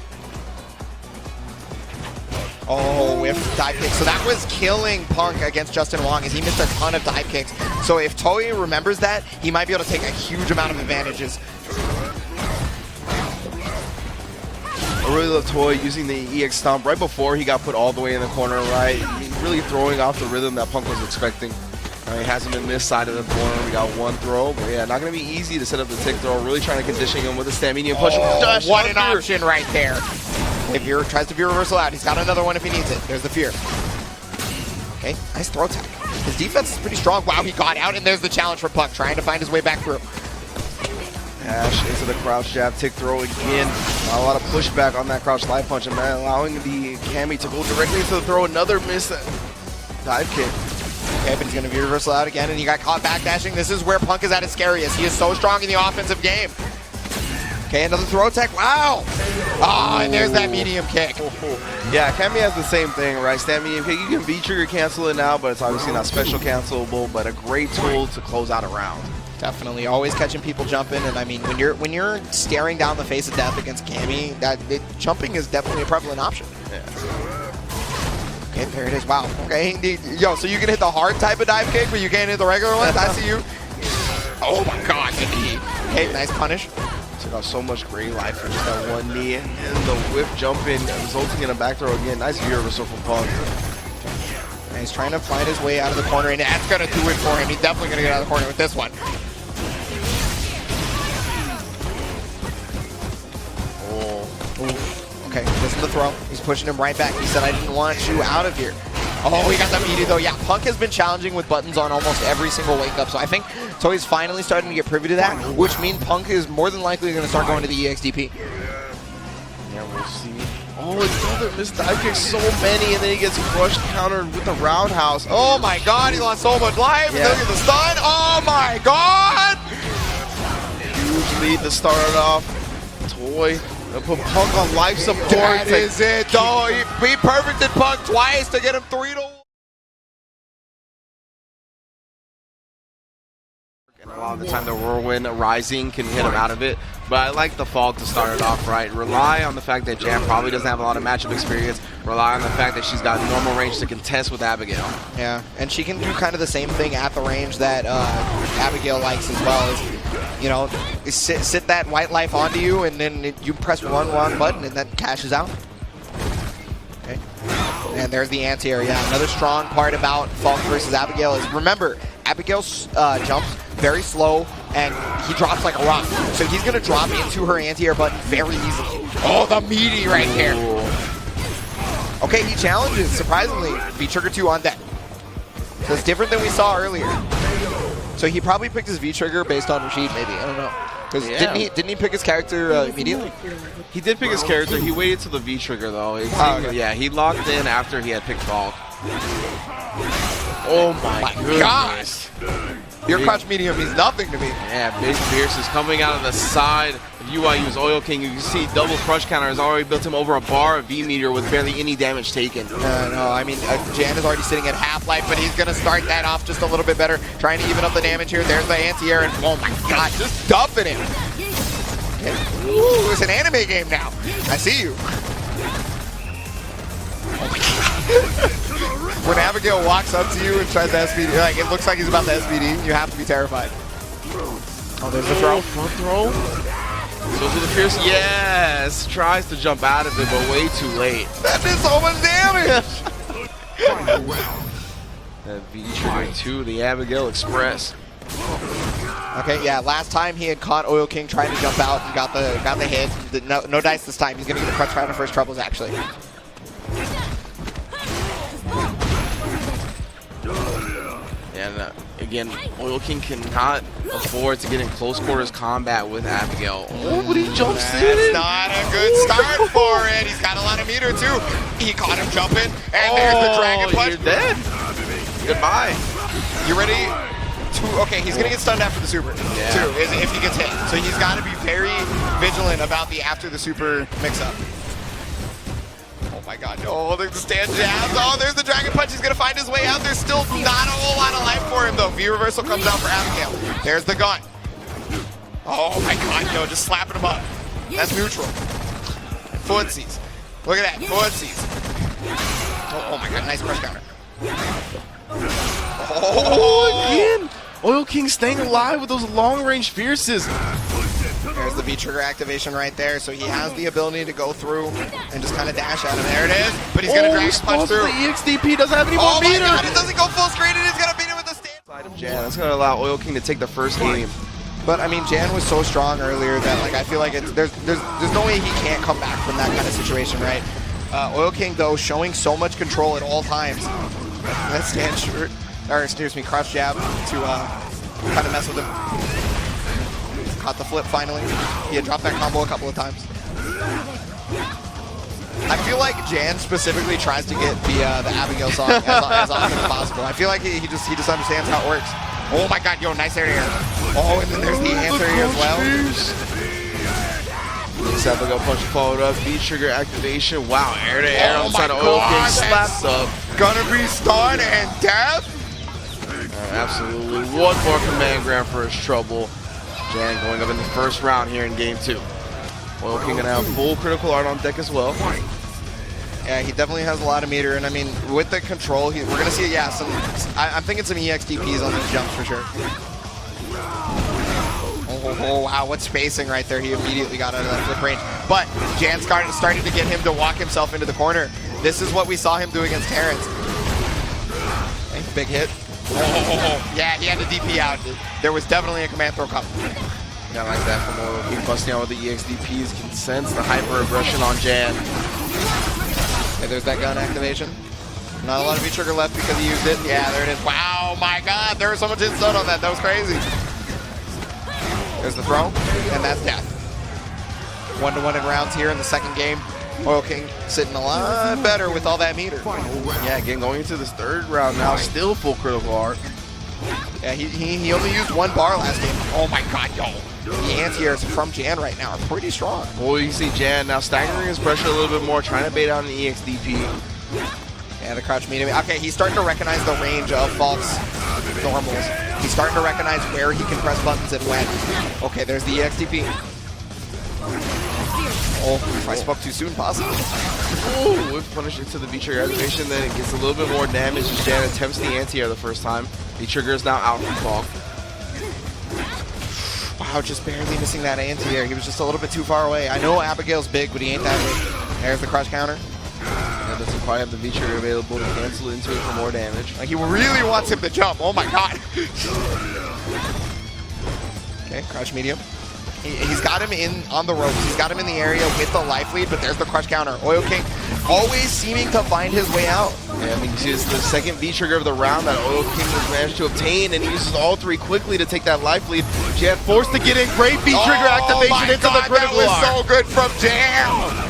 Oh, whiff dive kick. So that was killing Punk against JWong as he missed a ton of dive kicks. So if Toei remembers that, he might be able to take a huge amount of advantages. I really love Toy using the EX stomp right before he got put all the way in the corner, right? Really throwing off the rhythm that Punk was expecting. He hasn't been this side of the corner. We got one throw, but yeah, not going to be easy to set up the tick throw. Really trying to condition him with a stand medium push. Oh, what an option right there. If he tries to veer reversal out, he's got another one if he needs it. There's the fear. Okay, nice throw tech. His defense is pretty strong. Wow, he got out, and there's the challenge for Punk, trying to find his way back through. Dash into the crouch jab, tick throw again. Not a lot of pushback on that crouch light punch, and man, allowing the Cammy to go directly into the throw. Another miss dive kick. Okay, but he's going to veer reversal out again, and he got caught backdashing. This is where Punk is at his scariest. He is so strong in the offensive game. Okay, Okay, another throw attack. Wow. Oh, and there's that medium kick. Yeah, Cammy has the same thing, right? Stand medium kick. You can V-trigger cancel it now, but it's obviously not special cancelable, but a great tool to close out a round. Definitely, always catching people jumping, and I mean, when you're staring down the face of death against Cammy, jumping is definitely a prevalent option. Yeah. Okay, there it is. Wow. Okay, yo, so you can hit the hard type of dive kick, but you can't hit the regular ones. I see you. Oh my God. Okay, nice punish. Took out so much gray life for just that one knee, and the whip jumping, resulting in a back throw again. Nice view reversal from Punk. And he's trying to find his way out of the corner, and that's going to do it for him. He's definitely going to get out of the corner with this one. Okay, this is the throw. He's pushing him right back. He said, I didn't want you out of here. Oh, he got the meaty though. Yeah, Punk has been challenging with buttons on almost every single wake up, so I think Toei's finally starting to get privy to that, which means Punk is more than likely going to start going to the EXDP. Yeah, we'll see. Oh, another missed dive kick, so many, and then he gets crushed countered with the roundhouse. Oh my God, he lost so much life. Yeah. Look at the stun. Oh my God. Huge lead to start it off. Toei put Punk on life support. That is it, though. He perfected Punk twice to get him 3-1. And a lot of the time the Whirlwind Rising can hit him out of it. But I like the Falke to start it off right. Rely on the fact that Jan probably doesn't have a lot of matchup experience. Rely on the fact that she's got normal range to contest with Abigail. Yeah, and she can do kind of the same thing at the range that Abigail likes as well. Is, you know, sit that white life onto you, and then you press one wrong button, and that cashes out. Okay. And there's the anti-air. Yeah, another strong part about Falke versus Abigail is, remember, Abigail's jumps very slow, and he drops like a rock. So he's going to drop into her anti-air button very easily. Oh, the meaty right here. Okay, he challenges, surprisingly, V-Trigger 2 on deck. So it's different than we saw earlier. So he probably picked his V-Trigger based on Rashid, maybe. I don't know. Because didn't he pick his character immediately? He did pick his character. He waited till the V-Trigger, though. Okay. Yeah, he locked in after he had picked Falke. Oh my gosh! Your crunch medium means nothing to me. Yeah, Big Fierce is coming out of the side of UIU's Oil King. You can see double crush counter has already built him over a bar of V-meter with barely any damage taken. No, I mean, Jan is already sitting at half-life, but he's going to start that off just a little bit better, trying to even up the damage here. There's the anti-air, and oh my God, just dumping him. Okay. Ooh, it's an anime game now. I see you. Oh my God. When Abigail walks up to you and tries to SPD, like it looks like he's about to SPD, you have to be terrified. Oh, there's the throw. Front throw. So to the Fierce, yes, tries to jump out of it, but way too late. That did so much damage. That V-Trigger 2, the Abigail Express. Okay, yeah, last time he had caught Oil King trying to jump out and got the hit. No dice this time. He's gonna get the crutch round of first troubles actually. And again, Oil King cannot afford to get in close quarters combat with Abigail. Oh, but he jumps in. That's not a good start for it. He's got a lot of meter too. He caught him jumping, and there's the Dragon Punch. You're dead. Goodbye. You ready? Okay, he's gonna get stunned after the super too, if he gets hit. So he's got to be very vigilant about the after the super mix-up. Oh my God, no, there's the stand jabs. Oh, there's the Dragon Punch. He's going to find his way out. There's still not a whole lot of life for him, though. V-reversal comes out for Abigail. There's the gun. Oh my God, no, just slapping him up. That's neutral. Footsies. Look at that, footsies. Oh my God, nice crush counter. Oh, again. Oil King staying alive with those long-range Fierces. There's the V-Trigger activation right there, so he has the ability to go through and just kind of dash out of there. It is, but he's going to Dragon Punch through. The EXDP doesn't have any more meter. Oh my God, it doesn't go full screen, and he's going to beat him with the stand. Side of Jan. That's going to allow Oil King to take the first game. But I mean, Jan was so strong earlier that like I feel like there's no way he can't come back from that kind of situation, right? Oil King though showing so much control at all times. That stand shirt, or excuse me, cross jab to kind of mess with him. Caught the flip finally. He had dropped that combo a couple of times. I feel like Jan specifically tries to get the Abigail song as often as possible. I feel like he just understands how it works. Oh my God, yo, nice air. Oh, and then there's the answer here as well. Nice Abigail punch followed up. V-trigger activation. Wow, air to air on the side of Oil King. God, Slapped up. Gonna be stun and death. Absolutely. One more command grab for his trouble. Jan going up in the first round here in game 2. Oil King gonna have full critical art on deck as well. Yeah, he definitely has a lot of meter, and I mean, with the control, we're gonna see, yeah, I'm thinking some EXDPs on those jumps for sure. Oh, wow, what spacing right there. He immediately got out of that flip range. But Jan started to get him to walk himself into the corner. This is what we saw him do against Terrence. Okay, big hit. Oh, yeah, he had to DP out. There was definitely a command throw coming. Yeah, like that from Oil King busting out with the EXDPs. Can sense the hyper aggression on Jan. Okay, there's that gun activation. Not a lot of V-trigger left because he used it. Yeah, there it is. Wow, my God, there was so much instun on that. That was crazy. There's the throw, and that's death. 1-1 in rounds here in the second game. Oil King sitting a lot better with all that meter. Yeah, again, going into this third round now, still full critical art. Yeah, he only used 1 bar last game. Oh my God, yo. The anti-airs from Jan right now are pretty strong. Well, you see Jan now staggering his pressure a little bit more, trying to bait out an EXDP. Yeah, the crouch medium. Okay, he's starting to recognize the range of Falke's normals. He's starting to recognize where he can press buttons and when. Okay, there's the EXDP. Oh, if I spoke too soon, possibly. Ooh, whip punish into the V-trigger activation, then it gets a little bit more damage as Jan attempts the anti-air the first time. V-trigger is now out from Falke. Wow, just barely missing that anti-air. He was just a little bit too far away. I know Abigail's big, but he ain't that big. There's the crush counter. Yeah, doesn't quite have the V-trigger available to cancel into it for more damage. Like, he really wants him to jump. Oh my God. Okay, crush medium. He's got him in on the ropes. He's got him in the area with the life lead, but there's the crush counter. Oil King always seeming to find his way out. Yeah, I mean, you see this is the second V-trigger of the round that Oil King has managed to obtain, and he uses all 3 quickly to take that life lead. Jan forced to get in. Great V-trigger activation into the critical art. That was so good from Jan.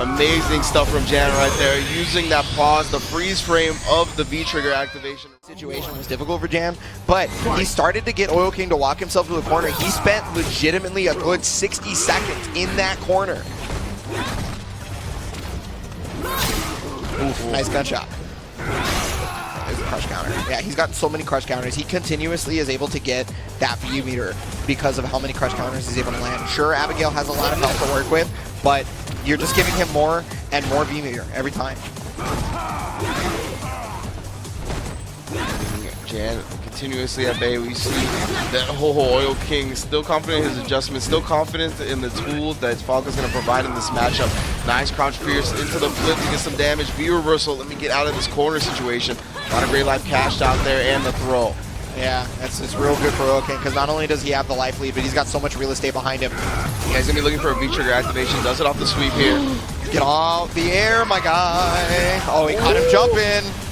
Amazing stuff from Jan right there, using that pause, the freeze frame of the V-trigger activation. Situation was difficult for Jan, but he started to get Oil King to walk himself to the corner. He spent legitimately a good 60 seconds in that corner. Ooh, nice gunshot. There's a crush counter. Yeah, he's got so many crush counters. He continuously is able to get that V meter because of how many crush counters he's able to land. Sure, Abigail has a lot of health to work with, but you're just giving him more and more V meter every time. Jan continuously at bay. We see that whole Oil King still confident in his adjustments, still confident in the tools that Falke is going to provide in this matchup. Nice crouch pierce into the flip to get some damage. V reversal. Let me get out of this corner situation. A lot of great life cashed out there and the throw. Yeah, it's real good for Oil King because not only does he have the life lead, but he's got so much real estate behind him. Yeah, he's going to be looking for a V-trigger activation. Does it off the sweep here. Get off the air, my guy. Oh, he caught him jumping,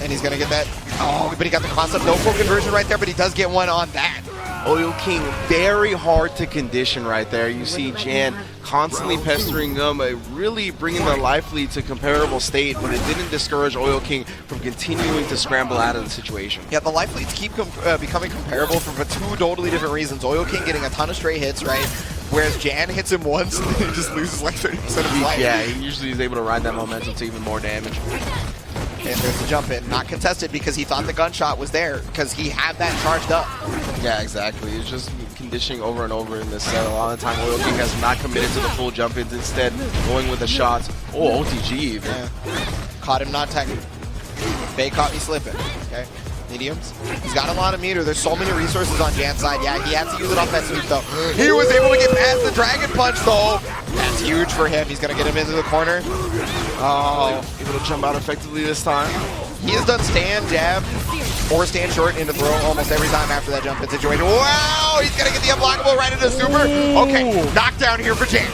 and he's going to get that. Oh, but he got the concept no full conversion right there, but he does get one on that. Oil King, very hard to condition right there. You see Jan constantly pestering him, really bringing the life lead to comparable state, but it didn't discourage Oil King from continuing to scramble out of the situation. Yeah, the life leads keep becoming comparable for 2 totally different reasons. Oil King getting a ton of stray hits, right? Whereas Jan hits him once and he just loses like 30% of his life. Yeah, he usually is able to ride that momentum to even more damage. And there's the jump in, not contested because he thought the gunshot was there because he had that charged up. Yeah, exactly. It's just conditioning over and over in this set. A lot of the time, Oil King has not committed to the full jump ins, instead going with the shots. Oh, OTG even. Yeah. Caught him not teching. Bay caught me slipping. Okay. Mediums. He's got a lot of meter. There's so many resources on Jan's side. Yeah, he has to use it off that sweep though. He was able to get past the dragon punch though. That's huge for him. He's gonna get him into the corner. Oh, able to jump out effectively this time. He has done stand, jab, or stand short into throw almost every time after that jump in situation. Wow, he's gonna get the unblockable right into super. Okay, knockdown here for Jan.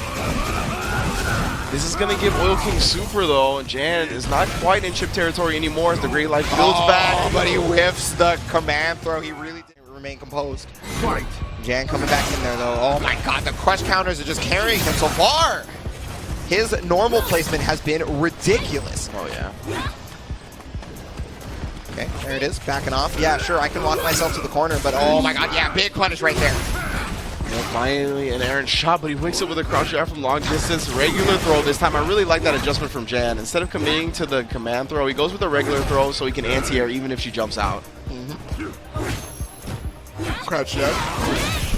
This is going to give Oil King super, though. Jan is not quite in chip territory anymore as the Great Life builds back. But he whiffs the command throw. He really didn't remain composed. Right. Jan coming back in there, though. Oh, my God. The crush counters are just carrying him so far. His normal placement has been ridiculous. Oh, yeah. Okay, there it is. Backing off. Yeah, sure. I can walk myself to the corner, but oh, my God. Yeah, big punish right there. Finally an errant shot, but he wakes up with a crouch grab from long distance. Regular throw this time. I really like that adjustment from Jan. Instead of committing to the command throw, he goes with a regular throw so he can anti-air even if she jumps out. Crouch jab.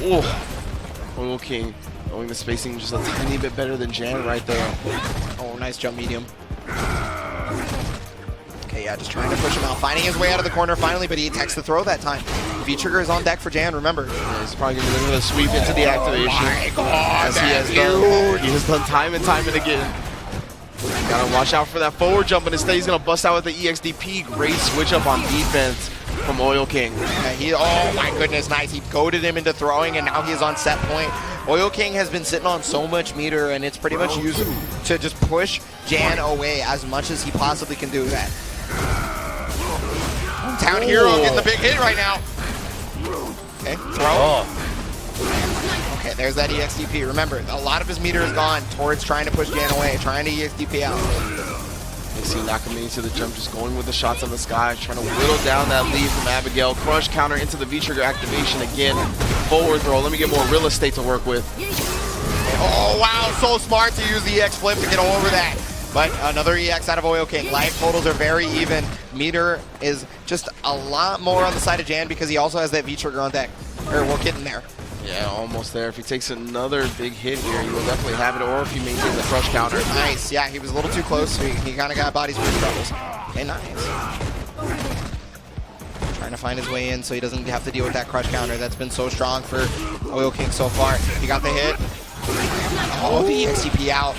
Oh, Oil King knowing the spacing just a tiny bit better than Jan right there. Oh, nice jump medium. Okay, yeah, just trying to push him out. Finding his way out of the corner finally, but he attacks the throw that time. V-trigger is on deck for Jan, remember. Yeah, he's probably going to do a sweep into the activation. Oh my God, as he has done time and time and again. Gotta watch out for that forward jump, but instead he's going to bust out with the EXDP. Great switch up on defense from Oil King. Yeah, oh my goodness, nice. He goaded him into throwing, and now he is on set point. Oil King has been sitting on so much meter, and it's pretty much used to just push Jan away as much as he possibly can do that. Hometown hero getting the big hit right now. Okay, throw. Okay, there's that EXDP. Remember, a lot of his meter is gone towards trying to push Jan away, trying to EXDP out. You see Nakamine to the jump, just going with the shots in the sky, trying to whittle down that lead from Abigail. Crush counter into the V-trigger activation again. Forward throw. Let me get more real estate to work with. Oh, wow. So smart to use the EX flip to get over that. But another EX out of Oil King. Life totals are very even. Meter is just a lot more on the side of Jan because he also has that V-trigger on deck. Or we're getting there. Yeah, almost there. If he takes another big hit here, he will definitely have it, or if he maintains the crush counter. Nice. Yeah, he was a little too close. So he kind of got bodies for his troubles. Okay, nice. Trying to find his way in so he doesn't have to deal with that crush counter. That's been so strong for Oil King so far. He got the hit. Oh, the EXCP out.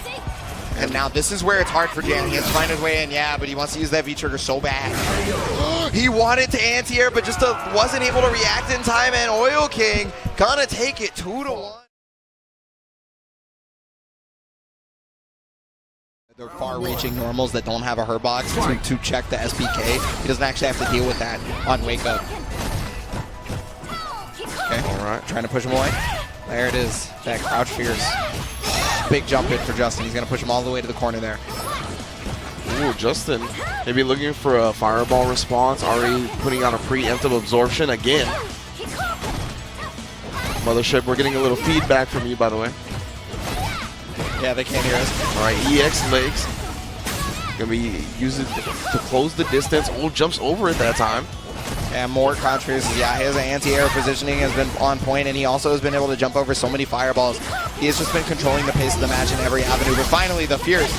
And now this is where it's hard for Jan. He has to find his way in, yeah, but he wants to use that V-trigger so bad. He wanted to anti-air, but just wasn't able to react in time, and Oil King gonna take it 2-1. They're far-reaching normals that don't have a hurt box to check the SPK. He doesn't actually have to deal with that on wake up. Okay, all right, trying to push him away. There it is, that crouch fierce. Big jump hit for Justin. He's going to push him all the way to the corner there. Ooh, Justin maybe looking for a fireball response, already putting on a preemptive absorption again. Mothership, we're getting a little feedback from you, by the way. Yeah, they can't hear us. All right, EX legs. Gonna be using to close the distance. Oh, jumps over it that time. And more crouch fierces. Yeah, his anti-air positioning has been on point, and he also has been able to jump over so many fireballs. He has just been controlling the pace of the match in every avenue. But finally, the fierce.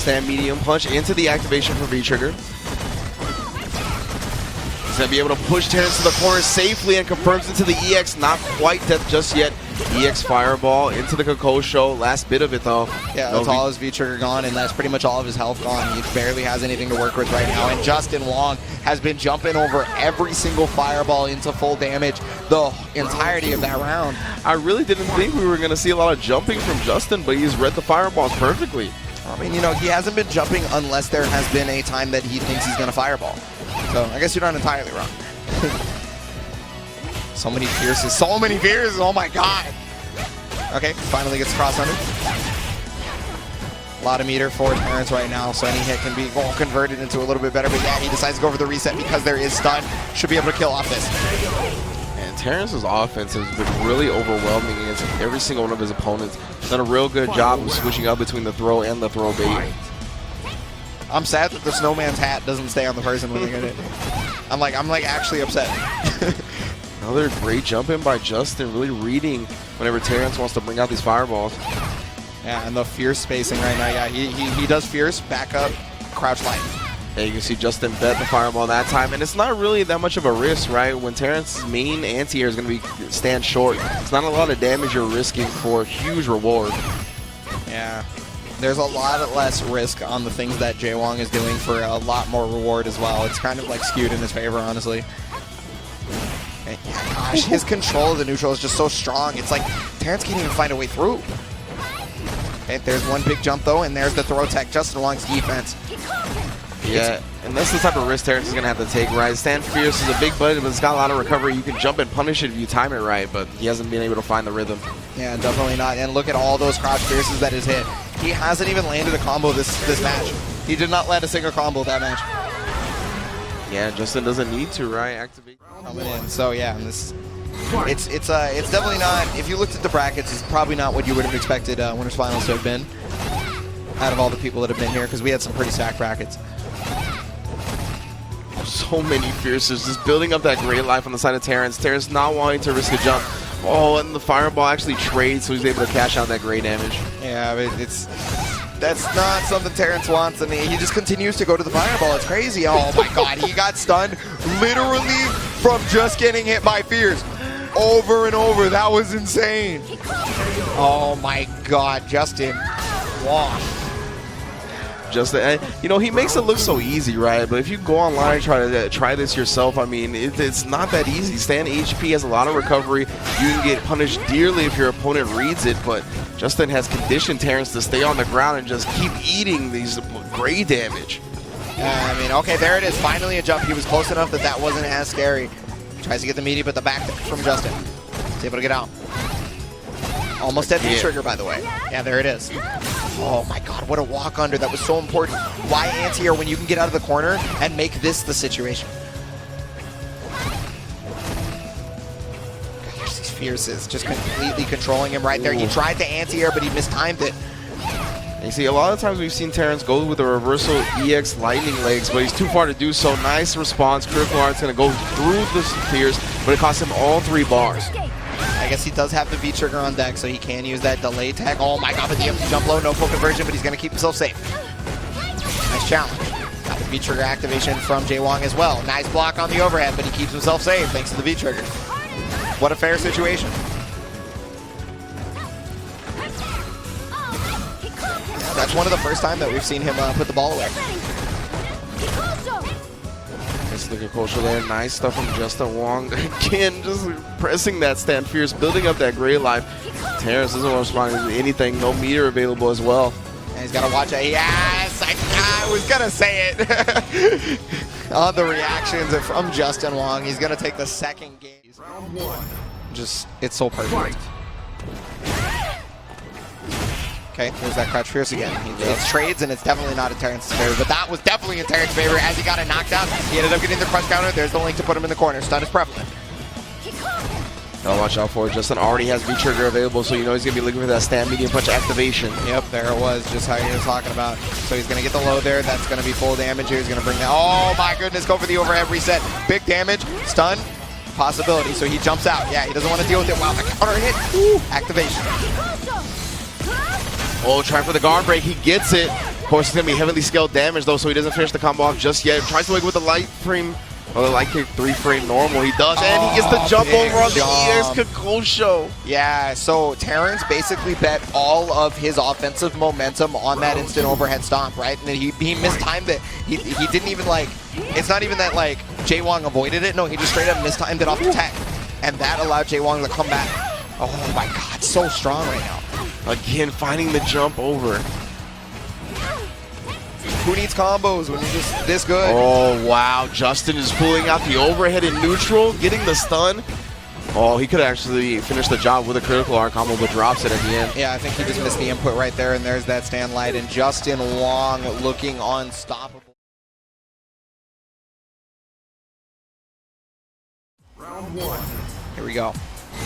Stand medium punch into the activation for V-trigger. He's going to be able to push Terrence to the corner safely and confirms into the EX. Not quite death just yet. EX fireball into the Kokosho. Last bit of it, though. Yeah, that's all his V-trigger gone, and that's pretty much all of his health gone. He barely has anything to work with right now. And Justin Wong has been jumping over every single fireball into full damage the entirety of that round. I really didn't think we were going to see a lot of jumping from Justin, but he's read the fireballs perfectly. I mean, you know, he hasn't been jumping unless there has been a time that he thinks he's going to fireball. So I guess you're not entirely wrong. So many fierces. So many fierces. Oh, my God. Okay, finally gets cross under. A lot of meter for Terrence right now, so any hit can be converted into a little bit better. But yeah, he decides to go for the reset because there is stun. Should be able to kill off this. And Terrence's offense has been really overwhelming against every single one of his opponents. He's done a real good job of switching up between the throw and the throw bait. I'm sad that the snowman's hat doesn't stay on the person when they get it. I'm like actually upset. Another great jump in by Justin, really reading whenever Terrence wants to bring out these fireballs. Yeah, and the fierce spacing right now. Yeah, he does fierce, back up, crouch light. Yeah, you can see Justin bet the fireball that time, and it's not really that much of a risk, right? When Terrence's main anti-air is going to be stand short, it's not a lot of damage you're risking for a huge reward. Yeah. There's a lot less risk on the things that JWong is doing for a lot more reward as well. It's kind of like skewed in his favor, honestly. And yeah, gosh, his control of the neutral is just so strong. It's like Terrence can't even find a way through. Okay, there's one big jump though, and there's the throw tech. Justin Wong's defense. Yeah, and that's the type of risk Terrence is going to have to take, right? Stand fierce is a big button, but it's got a lot of recovery. You can jump and punish it if you time it right, but he hasn't been able to find the rhythm. Yeah, definitely not. And look at all those crouch fierces that is hit. He hasn't even landed a combo this match. He did not land a single combo that match. Yeah, Justin doesn't need to, right? Activate. Coming in. So yeah, it's definitely not. If you looked at the brackets, it's probably not what you would have expected Winners Finals to have been out of all the people that have been here, because we had some pretty stacked brackets. So many fierces just building up that great life on the side of Terrence. Terrence not wanting to risk a jump. Oh, and the fireball actually trades, so he's able to cash out that great damage. Yeah, but that's not something Terrence wants, and he just continues to go to the fireball. It's crazy. Oh my god, he got stunned literally from just getting hit by fears over and over. That was insane. Oh my god, Justin. Wow. Justin, you know, he makes it look so easy, right? But if you go online and try this yourself, I mean, it's not that easy. Stand HP has a lot of recovery. You can get punished dearly if your opponent reads it, but Justin has conditioned Terrence to stay on the ground and just keep eating these gray damage. I mean, okay, there it is. Finally a jump. He was close enough that that wasn't as scary. Tries to get the meaty, but the back from Justin. He's able to get out. Almost at the trigger, by the way. Yeah, there it is. Oh my god, what a walk under. That was so important. Why anti-air when you can get out of the corner and make this the situation? Gosh, these fierces just completely controlling him right there. He tried to anti-air, but he mistimed it. You see, a lot of times we've seen Terrence go with a reversal EX lightning legs, but he's too far to do so. Nice response. Critical Art's going to go through the fears, but it costs him all 3 bars. I guess he does have the V-trigger on deck, so he can use that delay tag. Oh my god, but the empty jump low, no full conversion, but he's going to keep himself safe. Nice challenge. Got the V-trigger activation from JWong as well. Nice block on the overhead, but he keeps himself safe thanks to the V-trigger. What a fair situation. That's one of the first time that we've seen him put the ball away. Nice look at Kosho there. Nice stuff from Justin Wong. Again, just pressing that stand fierce, building up that gray life. Terrence doesn't want to respond to anything. No meter available as well. And he's got to watch it. Yes! I was going to say it. On the reactions from Justin Wong. He's going to take the second game. Just, it's so perfect. Okay, there's that crouch fierce again. It's trades, and it's definitely not in Terrence's favor, but that was definitely in Terrence's favor as he got it knocked out. He ended up getting the crush counter. There's the link to put him in the corner. Stun is prevalent. Now watch out for it. Justin already has V-trigger available, so you know he's going to be looking for that stand medium punch activation. Yep, there it was, just how you were talking about. So he's going to get the low there. That's going to be full damage here. He's going to bring that. Oh my goodness, go for the overhead reset. Big damage, stun, possibility. So he jumps out. Yeah, he doesn't want to deal with it. Wow, the counter hit. Ooh, activation. Oh, trying for the guard break. He gets it. Of course, it's going to be heavily scaled damage, though, so he doesn't finish the combo off just yet. Tries to wake with the light frame, or the light kick 3-frame normal. He does, and he gets the jump over on the EX Kakosho. Yeah, so Terrence basically bet all of his offensive momentum on that instant overhead stomp, right? And he mistimed it. He didn't even, like, it's not even that, like, JWong avoided it. No, he just straight up mistimed it off the tech. And that allowed JWong to come back. Oh my god, so strong right now. Again, finding the jump over. Who needs combos when you're just this good? Oh, wow. Justin is pulling out the overhead in neutral, getting the stun. Oh, he could actually finish the job with a critical R combo, but drops it at the end. Yeah, I think he just missed the input right there, and there's that stand light, and Justin Wong looking unstoppable. Round 1. Here we go.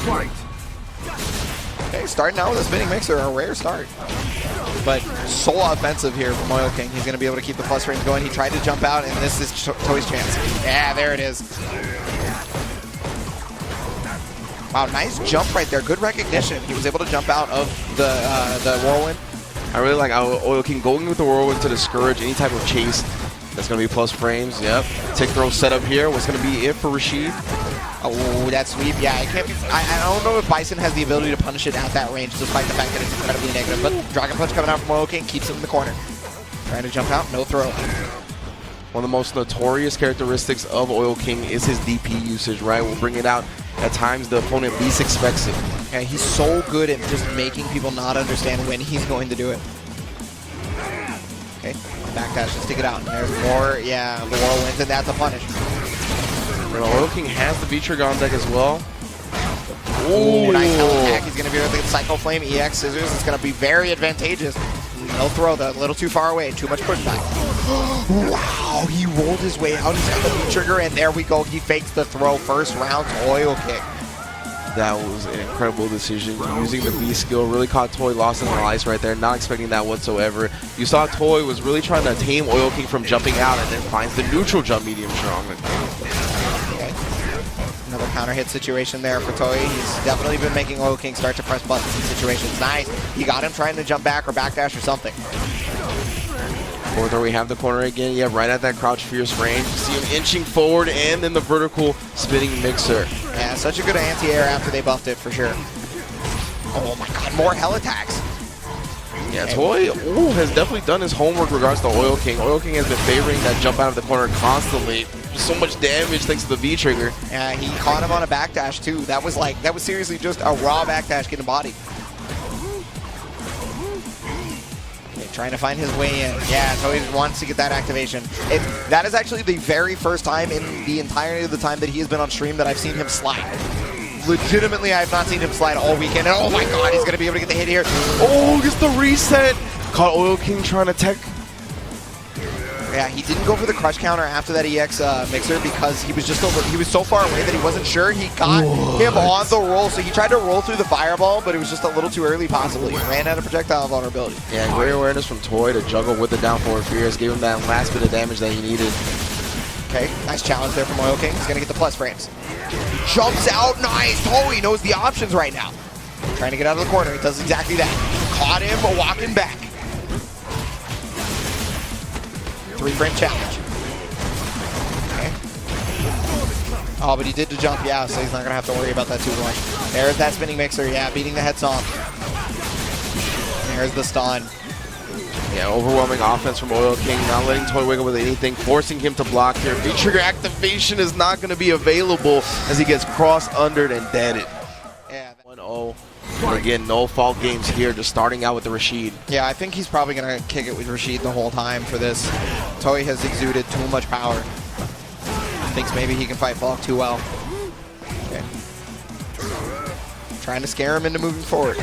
Fight. Okay, starting out with a spinning mixer, a rare start. But so offensive here from Oil King. He's going to be able to keep the plus range going. He tried to jump out, and this is Toy's chance. Yeah, there it is. Wow, nice jump right there. Good recognition. He was able to jump out of the whirlwind. I really like how Oil King going with the whirlwind to discourage any type of chase. That's going to be plus frames. Yep. Tick throw setup here. What's going to be it for Rashid? Oh, that sweep. Yeah, I don't know if Bison has the ability to punish it at that range, despite the fact that it's incredibly negative. But Dragon Punch coming out from Oil King keeps him in the corner. Trying to jump out, no throw. One of the most notorious characteristics of Oil King is his DP usage, right? We'll bring it out at times the opponent least expects it. Yeah, he's so good at just making people not understand when he's going to do it. Okay, backdash to stick it out. And there's more, yeah, the whirlwinds, and that's a punish. And Oil King has the V-trigger on deck as well. Ooh, nice attack. He's going to be able to get Psycho Flame, EX Scissors. It's going to be very advantageous. No throw, though. A little too far away. Too much pushback. Wow, he rolled his way out. He's got the V-trigger, and there we go. He fakes the throw. First round oil kick. That was an incredible decision. Using the V skill really caught Toy lost in the ice right there. Not expecting that whatsoever. You saw Toy was really trying to tame Oil King from jumping out and then finds the neutral jump medium strong. Okay. Another counter hit situation there for Toy. He's definitely been making Oil King start to press buttons in situations. Nice. He got him trying to jump back or backdash or something. Forward throw, we have the corner again. Yeah, right at that crouch fierce range. You see him inching forward and then the vertical spinning mixer. Yeah, such a good anti-air after they buffed it for sure. Oh my god, more hell attacks. Yeah, Toy has definitely done his homework regards to Oil King. Oil King has been favoring that jump out of the corner constantly. So much damage thanks to the V trigger. Yeah, he caught him on a backdash too. That was seriously just a raw backdash getting bodied. Trying to find his way in. Yeah, Toy wants to get that activation. That is actually the very first time in the entirety of the time that he has been on stream that I've seen him slide. Legitimately, I have not seen him slide all weekend. And oh my god, he's going to be able to get the hit here. Oh, gets the reset. Caught Oil King trying to tech. Yeah, he didn't go for the crush counter after that EX mixer because he was so far away that he wasn't sure. He got him on the roll, so he tried to roll through the fireball, but it was just a little too early possibly. He ran out of projectile vulnerability. Yeah, great awareness from Toy to juggle with the down forward fierce, gave him that last bit of damage that he needed. Okay, nice challenge there from Oil King. He's gonna get the plus frames. Jumps out, nice! Toy knows the options right now. Trying to get out of the corner, he does exactly that. Caught him walking back. 3-frame challenge. Okay. Oh, but he did the jump, yeah, so he's not going to have to worry about that too much. There's that spinning mixer, yeah, beating the heads off. There's the stun. Yeah, overwhelming offense from Oil King, not letting Toy wiggle with anything, forcing him to block here. V-trigger activation is not going to be available as he gets cross-undered and deaded. Yeah. 1-0. And again, no fault games here, just starting out with the Rashid. Yeah, I think he's probably going to kick it with Rashid the whole time for this. Toy has exuded too much power. Thinks maybe he can fight Falke too well. Okay. Trying to scare him into moving forward.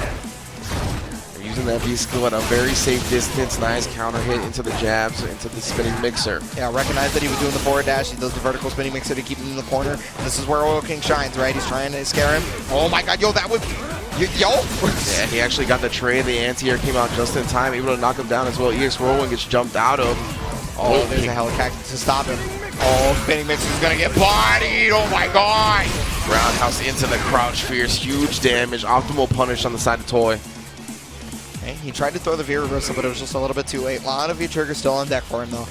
They're using that V-skill at a very safe distance. Nice counter hit into the jabs, into the spinning mixer. Yeah, recognize that he was doing the forward dash. He does the vertical spinning mixer to keep him in the corner. This is where Oil King shines, right? He's trying to scare him. Oh my god, yo, that was... Yo! Yeah, he actually got the trade. The anti-air came out just in time, able to knock him down as well. EX Whirlwind gets jumped out of. Oh, there's a helicactus to stop him. Oh, spinning mixer is going to get bodied. Oh my god! Roundhouse into the crouch fierce. Huge damage. Optimal punish on the side of Toy. Okay, he tried to throw the V reversal, but it was just a little bit too late. A lot of V trigger still on deck for him though.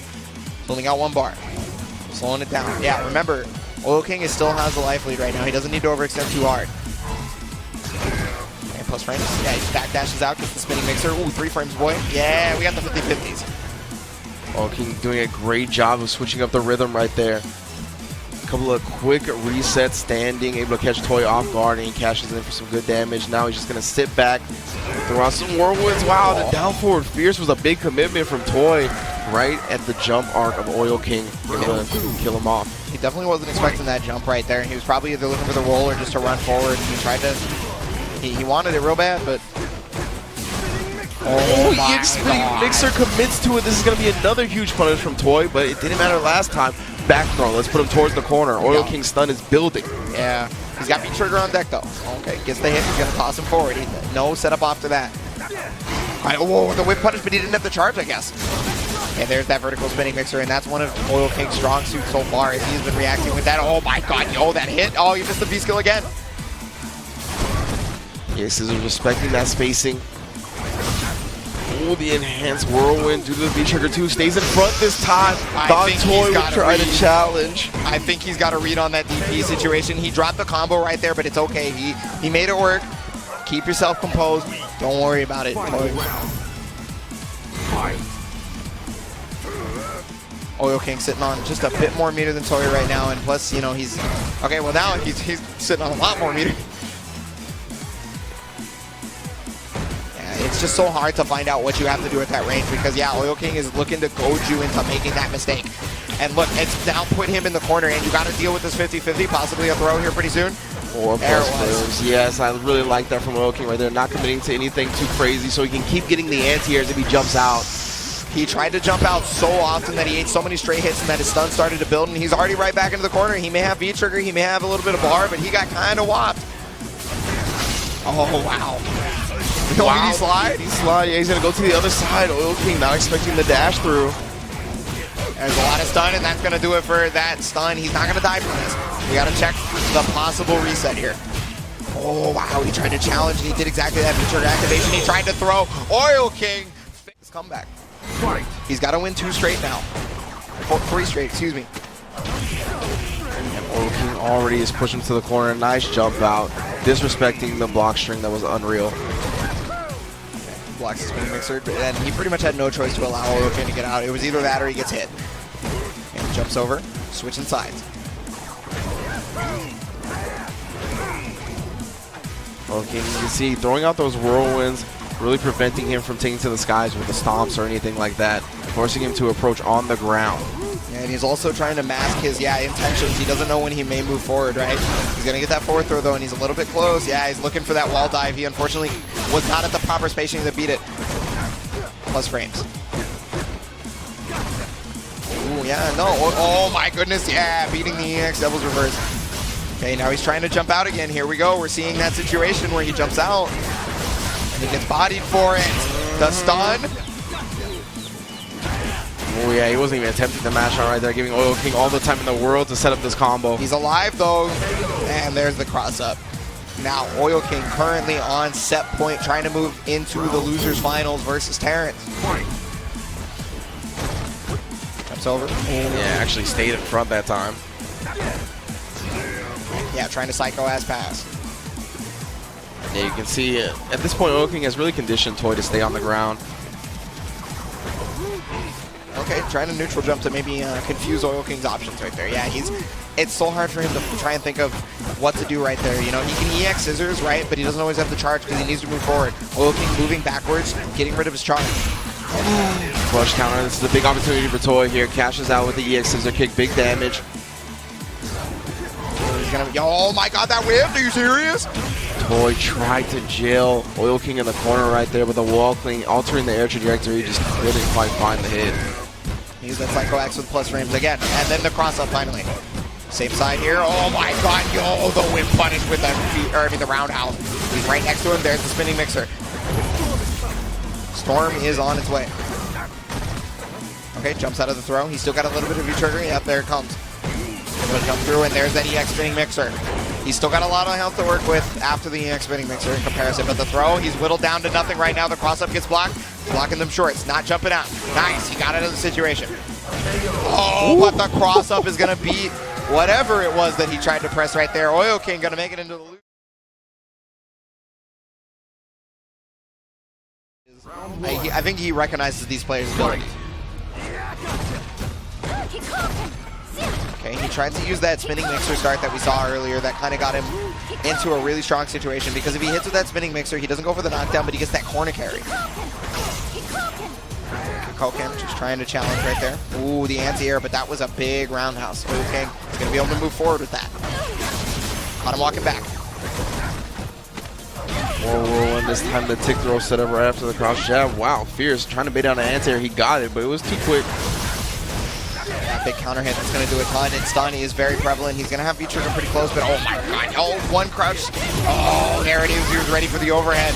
Pulling out one bar. Slowing it down. Yeah, remember, Oil King still has the life lead right now. He doesn't need to overextend too hard. Plus frames. Yeah, he backdashes out, gets the spinning mixer. Ooh, 3 frames, boy. Yeah, we got the 50-50s. Oh, King doing a great job of switching up the rhythm right there. A couple of quick resets, standing, able to catch Toy off guard, and he cashes in for some good damage. Now he's just going to sit back, throw out some whirlwinds. Wow, the down forward fierce was a big commitment from Toy right at the jump arc of Oil King, able to kill him off. He definitely wasn't expecting that jump right there. He was probably either looking for the roll or just to run forward. He tried to... He wanted it real bad, but... Oh, my mixer commits to it. This is going to be another huge punish from Toy, but it didn't matter last time. Back throw. Let's put him towards the corner. Oil King's stun is building. Yeah. He's got V-trigger on deck, though. Okay, gets the hit. He's going to toss him forward. No setup after that. Whoa, the whip punish, but he didn't have the charge, I guess. And there's that vertical spinning mixer, and that's one of Oil King's strong suits so far as he's been reacting with that. Oh, my God. Yo, that hit. Oh, you missed the V-skill again. Yeah, Scissors respecting that spacing. Oh, the enhanced whirlwind due to the V-trigger 2 stays in front this time. Thought Toy would try to challenge. I think he's got to read on that DP situation. He dropped the combo right there, but it's okay. He made it work. Keep yourself composed. Don't worry about it. Oil King sitting on just a bit more meter than Toy right now, and plus, you know, he's... Okay, well now he's sitting on a lot more meter. It's just so hard to find out what you have to do at that range because, yeah, Oil King is looking to goad you into making that mistake. And look, it's now put him in the corner, and you got to deal with this 50-50, possibly a throw here pretty soon. 4 plus frames. Yes, I really like that from Oil King right there. Not committing to anything too crazy, so he can keep getting the anti-airs if he jumps out. He tried to jump out so often that he ate so many straight hits and that his stun started to build, and he's already right back into the corner. He may have V-trigger, he may have a little bit of bar, but he got kind of whopped. Oh, wow. Wow. Did he slide? He slide. Yeah, he's going to go to the other side. Oil King not expecting the dash through. There's a lot of stun, and that's going to do it for that stun. He's not going to die from this. We got to check the possible reset here. Oh, wow. He tried to challenge, and he did exactly that. V-trigger activation. He tried to throw. Oil King. His comeback. Fight. He's got to win 2 straight now. 3 straight, excuse me. And Oil King already is pushing to the corner. Nice jump out. Disrespecting the block string that was unreal. Blocks his spinning mixer, and he pretty much had no choice to allow Oil King to get out. It was either that or he gets hit. And he jumps over, switching sides. Oil King, you can see throwing out those whirlwinds, really preventing him from taking to the skies with the stomps or anything like that, forcing him to approach on the ground. Yeah, and he's also trying to mask his, intentions. He doesn't know when he may move forward, right? He's going to get that forward throw, though, and he's a little bit close. Yeah, he's looking for that wall dive. He, unfortunately, was not at the proper spacing to beat it. Plus frames. Ooh, yeah, no. Oh, my goodness, yeah, beating the EX Devil's Reverse. Okay, now he's trying to jump out again. Here we go. We're seeing that situation where he jumps out, and he gets bodied for it. The stun. Oh yeah, he wasn't even attempting the mash out right there, giving Oil King all the time in the world to set up this combo. He's alive though, and there's the cross up. Now Oil King currently on set point, trying to move into the Losers Finals versus Terrence. Jumps over. Yeah, actually stayed in front that time. Yeah, trying to psycho-ass pass. Yeah, you can see at this point Oil King has really conditioned Toy to stay on the ground. Okay, trying to neutral jump to maybe confuse Oil King's options right there. Yeah, it's so hard for him to try and think of what to do right there. You know, he can EX scissors, right? But he doesn't always have the charge because he needs to move forward. Oil King moving backwards, getting rid of his charge. Flush counter. This is a big opportunity for Toy here. Cashes out with the EX scissor kick, big damage. He's gonna, oh my god, that whip! Are you serious? Toy tried to jail Oil King in the corner right there, but the wall clean, altering the air trajectory, just couldn't quite find the hit. Use that Psycho Axe with plus frames again, and then the cross up finally. Same side here. Oh my god, yo, the whip punish with the roundhouse. He's right next to him. There's the spinning mixer. Storm is on its way. Okay, jumps out of the throw. He's still got a little bit of V-trigger. Yep, there it comes. Going to jump through, and there's that EX spinning mixer. He's still got a lot of health to work with after the EX spinning mixer in comparison, but the throw, he's whittled down to nothing right now. The cross-up gets blocked, blocking them shorts, not jumping out. Nice, he got out of the situation. Oh, but the cross-up is going to beat whatever it was that he tried to press right there. Oil King going to make it into the loop. I think he recognizes these players' abilities. Okay, he tried to use that spinning mixer start that we saw earlier that kind of got him into a really strong situation, because if he hits with that spinning mixer, he doesn't go for the knockdown, but he gets that corner carry. Koken just trying to challenge right there. Ooh, the anti-air, but that was a big roundhouse. Oil King is going to be able to move forward with that. Caught him walking back. More whirlwind, this time the tick throw set up right after the cross jab. Wow, fierce, trying to bait down an anti-air. He got it, but it was too quick. That big counter hit that's going to do a ton, and stun is very prevalent. He's going to have V-trigger pretty close, but oh my god, oh, one crouch. Oh, there it is. He was ready for the overhead.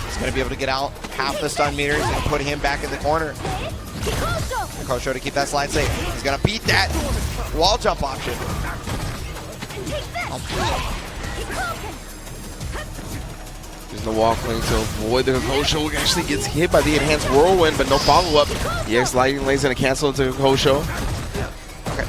He's going to be able to get out half the stun meters and put him back in the corner. Kosho to keep that slide safe. He's going to beat that wall jump option. Oh, Using the wall clean to avoid the Kosho. Actually gets hit by the enhanced whirlwind, but no follow-up. EX Lightning Lane's going to cancel into Kosho. Okay.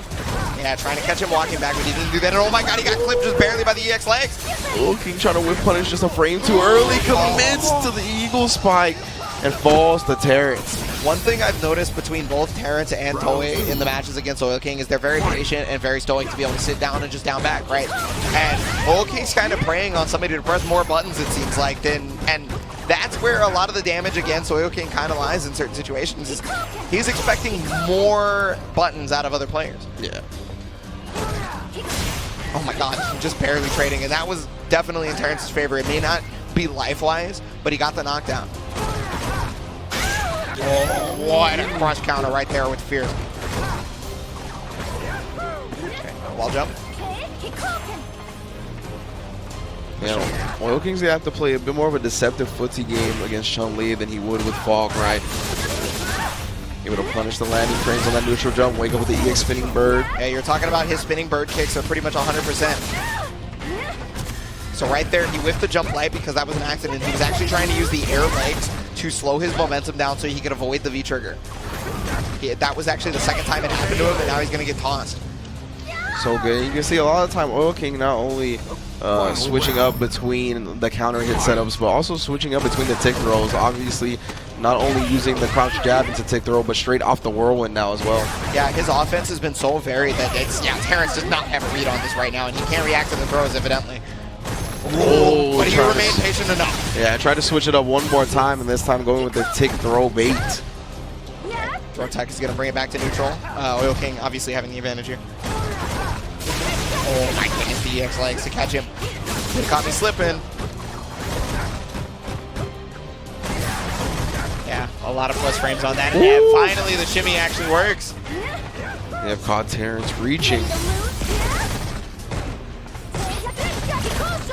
Yeah, trying to catch him walking back, but he didn't do that. And oh my god, he got clipped just barely by the EX legs. Oil King trying to whip punish just a frame too early. Commits to the Eagle Spike and falls to Terrence. One thing I've noticed between both Terrence and Toei in the matches against Oil King is they're very patient and very stoic to be able to sit down and just down back, right? And Oil King's kind of preying on somebody to press more buttons, it seems like, and that's where a lot of the damage against Oil King kind of lies in certain situations. Is he's expecting more buttons out of other players. Yeah. Oh my god, just barely trading, and that was definitely in Terrence's favor. It may not be life-wise, but he got the knockdown. Oh, what a crush counter right there with Fierce. Okay, wall jump. Yeah, Oil King's gonna have to play a bit more of a deceptive footsie game against Chun-Li than he would with Falke, right? Able to punish the landing frames on that neutral jump, wake up with the EX spinning bird. Yeah, you're talking about his spinning bird kicks are pretty much 100%. So right there, he whiffed the jump light because that was an accident. He was actually trying to use the air legs to slow his momentum down so he could avoid the V-trigger. That was actually the second time it happened to him, and now he's going to get tossed. So good. You can see a lot of the time Oil King not only switching up between the counter hit setups, but also switching up between the tick throws. Obviously, not only using the crouch jab into tick throw, but straight off the whirlwind now as well. Yeah, his offense has been so varied that Terrence does not have a read on this right now, and he can't react to the throws, evidently. Oh, but he remained patient enough. Yeah, I tried to switch it up one more time, and this time going with the tick throw bait. Throw tech is going to bring it back to neutral. Oil King obviously having the advantage here. Oh my goodness, the EX legs to catch him. He caught me slipping. Yeah, a lot of plus frames on that. And finally, the shimmy actually works. They have caught Terrence reaching.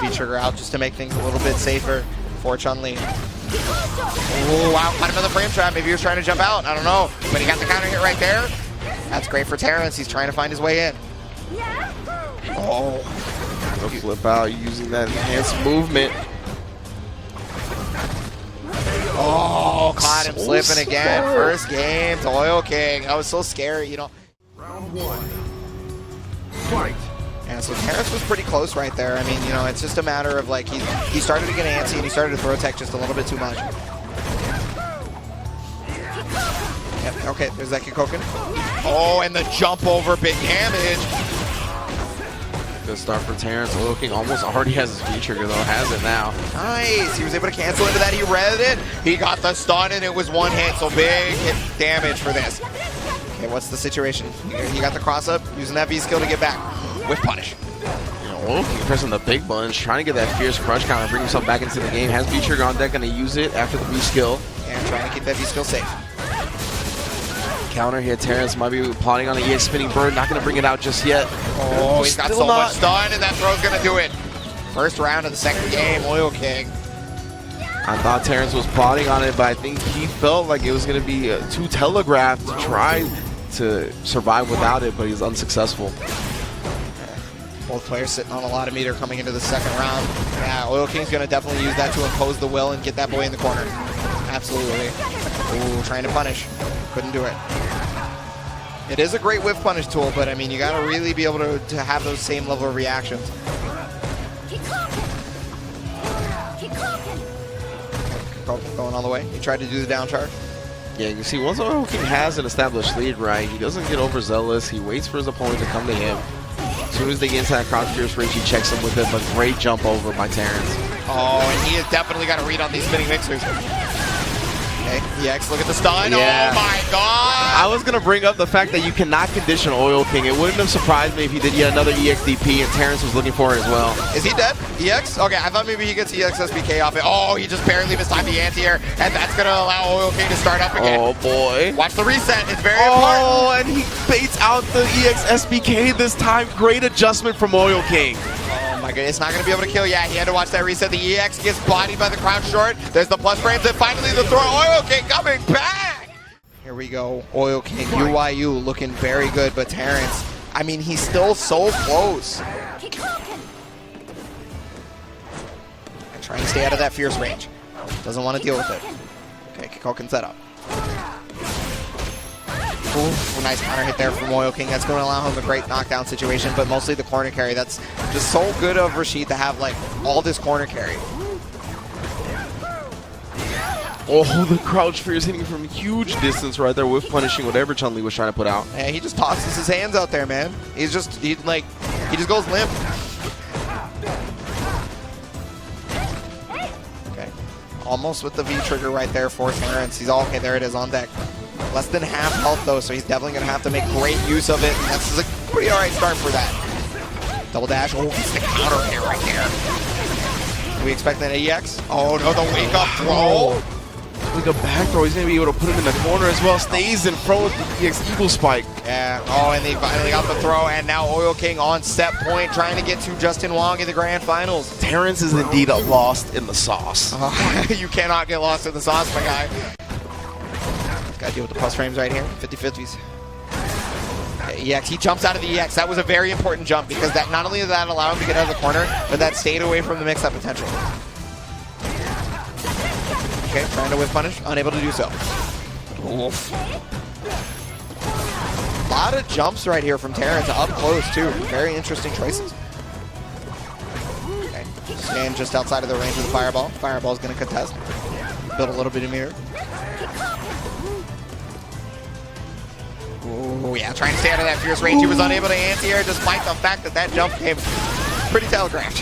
V-trigger out just to make things a little bit safer for Chun-Li. Oh, wow, caught another frame trap. Maybe he was trying to jump out. I don't know. But he got the counter hit right there. That's great for Terrence. He's trying to find his way in. Oh. A flip out using that enhanced movement. Oh, caught him slipping again. First game to Oil King. That was so scary, you know. Round one. Fight. And so Terrence was pretty close right there. I mean, you know, it's just a matter of like he started to get antsy and he started to throw tech just a little bit too much. Yep, okay, there's that Kikoken. Oh, and the jump over, big damage. Good start for Terrence. Oil King almost already has his V-trigger though, has it now. Nice, he was able to cancel into that, he read it. He got the stun and it was one hit, so big hit damage for this. Okay, what's the situation? He got the cross up, using that V skill to get back. With punish. You know, Oil King pressing the big buttons, trying to get that fierce crush counter, bring himself back into the game. Has V-trigger on deck, gonna use it after the V skill. And trying to keep that V skill safe. Counter here, Terrence might be plotting on the EX spinning bird, not gonna bring it out just yet. Oh, he's got so much stun, and that throw's gonna do it. First round of the second game, Oil King. I thought Terrence was plotting on it, but I think he felt like it was gonna be too telegraphed to try to survive without it, but he's unsuccessful. Both players sitting on a lot of meter coming into the second round. Yeah, Oil King's gonna definitely use that to impose the will and get that boy in the corner. Absolutely. Ooh, trying to punish. Couldn't do it. It is a great whiff punish tool, but I mean, you gotta really be able to have those same level of reactions. Going all the way. He tried to do the down charge. Yeah, you see, once Oil King has an established lead, right, he doesn't get overzealous. He waits for his opponent to come to him. As soon as they get into that crouch fierce range, he checks him with it, but great jump over by Terrence. Oh, and he has definitely got a read on these spinning mixers. Okay, EX, look at the stun. Yeah. Oh my god! I was going to bring up the fact that you cannot condition Oil King. It wouldn't have surprised me if he did yet another EXDP and Terrence was looking for it as well. Is he dead? EX? Okay, I thought maybe he gets EX SBK off it. Oh, he just barely mistimed the anti-air, and that's going to allow Oil King to start up again. Oh boy. Watch the reset, it's very important. Oh, and he baits out the EX SBK this time. Great adjustment from Oil King. Oh my goodness, it's not going to be able to kill. Yeah, he had to watch that reset. The EX gets bodied by the crouch short. There's the plus frames, and finally the throw. Oil King coming back! Here we go. Oil King, UYU looking very good, but Terrence, I mean, he's still so close. And trying to stay out of that fierce range. Doesn't want to deal with it. Okay, Kikoken set up. Ooh, nice counter hit there from Oil King. That's going to allow him a great knockdown situation, but mostly the corner carry. That's just so good of Rashid to have like all this corner carry. Oh, the crouch fear is hitting from huge distance right there with punishing whatever Chun-Li was trying to put out. Yeah, he just tosses his hands out there, man. He just goes limp. Okay, almost with the V trigger right there for Terrence. He's all okay. There it is on deck. Less than half health though, so he's definitely gonna have to make great use of it. And that's a pretty alright start for that. Double dash. Oh, it's the counter hit right there. Do we expect an EX? Oh no, the wake up throw. Like a back throw, he's going to be able to put him in the corner as well. Stays in front with the EX Eagle Spike. Yeah, oh, and they finally got the throw, and now Oil King on set point, trying to get to JWong in the grand finals. Terrence is indeed lost in the sauce. You cannot get lost in the sauce, my guy. Got to deal with the plus frames right here, 50-50s. EX, he jumps out of the EX. That was a very important jump because that not only did that allow him to get out of the corner, but that stayed away from the mix-up potential. Okay, trying to whip punish, unable to do so. Oof. A lot of jumps right here from Terrence, up close too. Very interesting choices. Okay, stand just outside of the range of the fireball. Fireball's gonna contest. Build a little bit of mirror. Oh yeah, trying to stay out of that fierce range. He was unable to anti-air despite the fact that that jump came pretty telegraphed.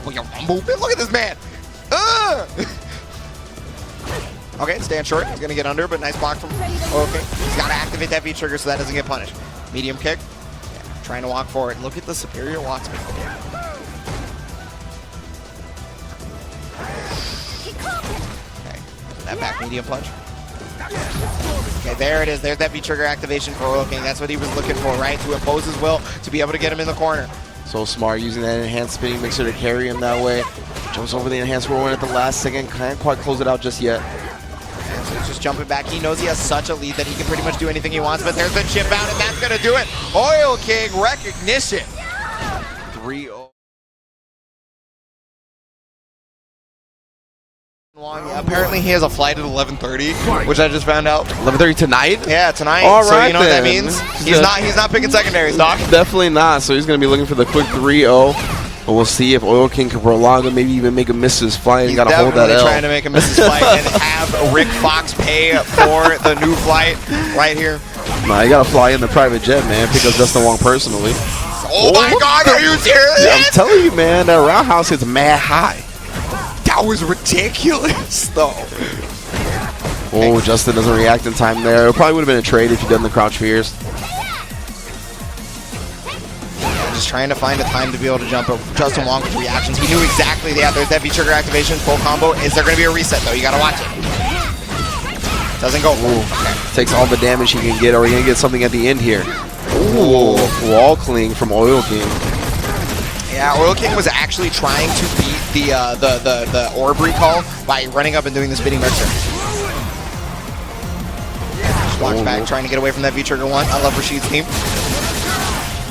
Oh, look at this man. Okay, stand short. He's gonna get under, but nice block from. Okay, he's got to activate that V trigger so that doesn't get punished. Medium kick. Yeah, trying to walk forward. Look at the superior walk speed. Okay, that back medium punch. Okay, there it is. There's that V trigger activation for Oil King. That's what he was looking for, right? To impose his will, to be able to get him in the corner. So smart using that enhanced spinning mixer to carry him that way. Jumps over the enhanced whirlwind at the last second. Can't quite close it out just yet. And so he's just jumping back. He knows he has such a lead that he can pretty much do anything he wants, but there's the chip out, and that's going to do it. Oil King recognition. 3-0. Wong, yeah, apparently he has a flight at 11:30, which I just found out. 11:30 tonight? Yeah, tonight. All so right, you know what that then. means? He's not picking secondaries, Doc. Definitely not. So he's going to be looking for the quick 3-0. But we'll see if Oil King can prolong it, maybe even make a miss his flight. He's got to hold that L. trying to make a miss his flight and have Rick Fox pay for the new flight right here. Nah, you got to fly in the private jet, man. Pick up JWong personally. Oh my God, are you serious? Yeah, I'm telling you, man, that roundhouse is mad high. That was ridiculous, though. Oh, Justin doesn't react in time there. It probably would have been a trade if he'd done the crouch fierce. Just trying to find a time to be able to jump up JWong with reactions. He knew exactly, yeah, there's that V-trigger activation, full combo. Is there going to be a reset, though? You got to watch it. Doesn't go. Okay. Takes all the damage he can get. Are we going to get something at the end here? Ooh, wall cling from Oil King. Yeah, Oil King was actually trying to beat the orb recall by running up and doing the spinning mixer. Blocks back, trying to get away from that V-trigger one. I love Rashid's team.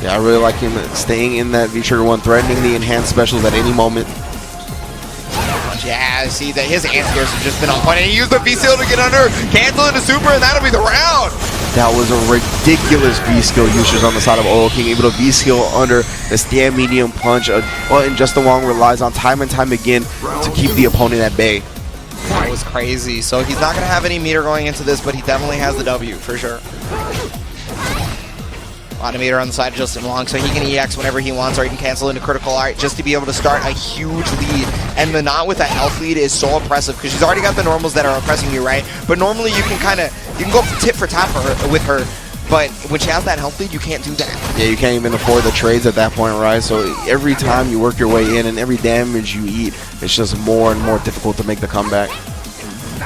Yeah, I really like him staying in that V-trigger one, threatening the enhanced specials at any moment. Yeah, see that his anti-airs have just been on point, and he used the V-seal to get under, cancel into super, and that'll be the round. That was a ridiculous V-skill usage on the side of Oil King, able to V-skill under the stand medium punch. And JWong relies on time and time again to keep the opponent at bay. That was crazy. So he's not going to have any meter going into this, but he definitely has the W for sure. A lot of meter on the side of JWong, so he can EX whenever he wants, or he can cancel into critical art just to be able to start a huge lead. And Menat with a health lead is so oppressive because she's already got the normals that are oppressing you, right? But normally you can go tit for tat with her, but when she has that health lead, you can't do that. Yeah, you can't even afford the trades at that point, right? So every time you work your way in and every damage you eat, it's just more and more difficult to make the comeback.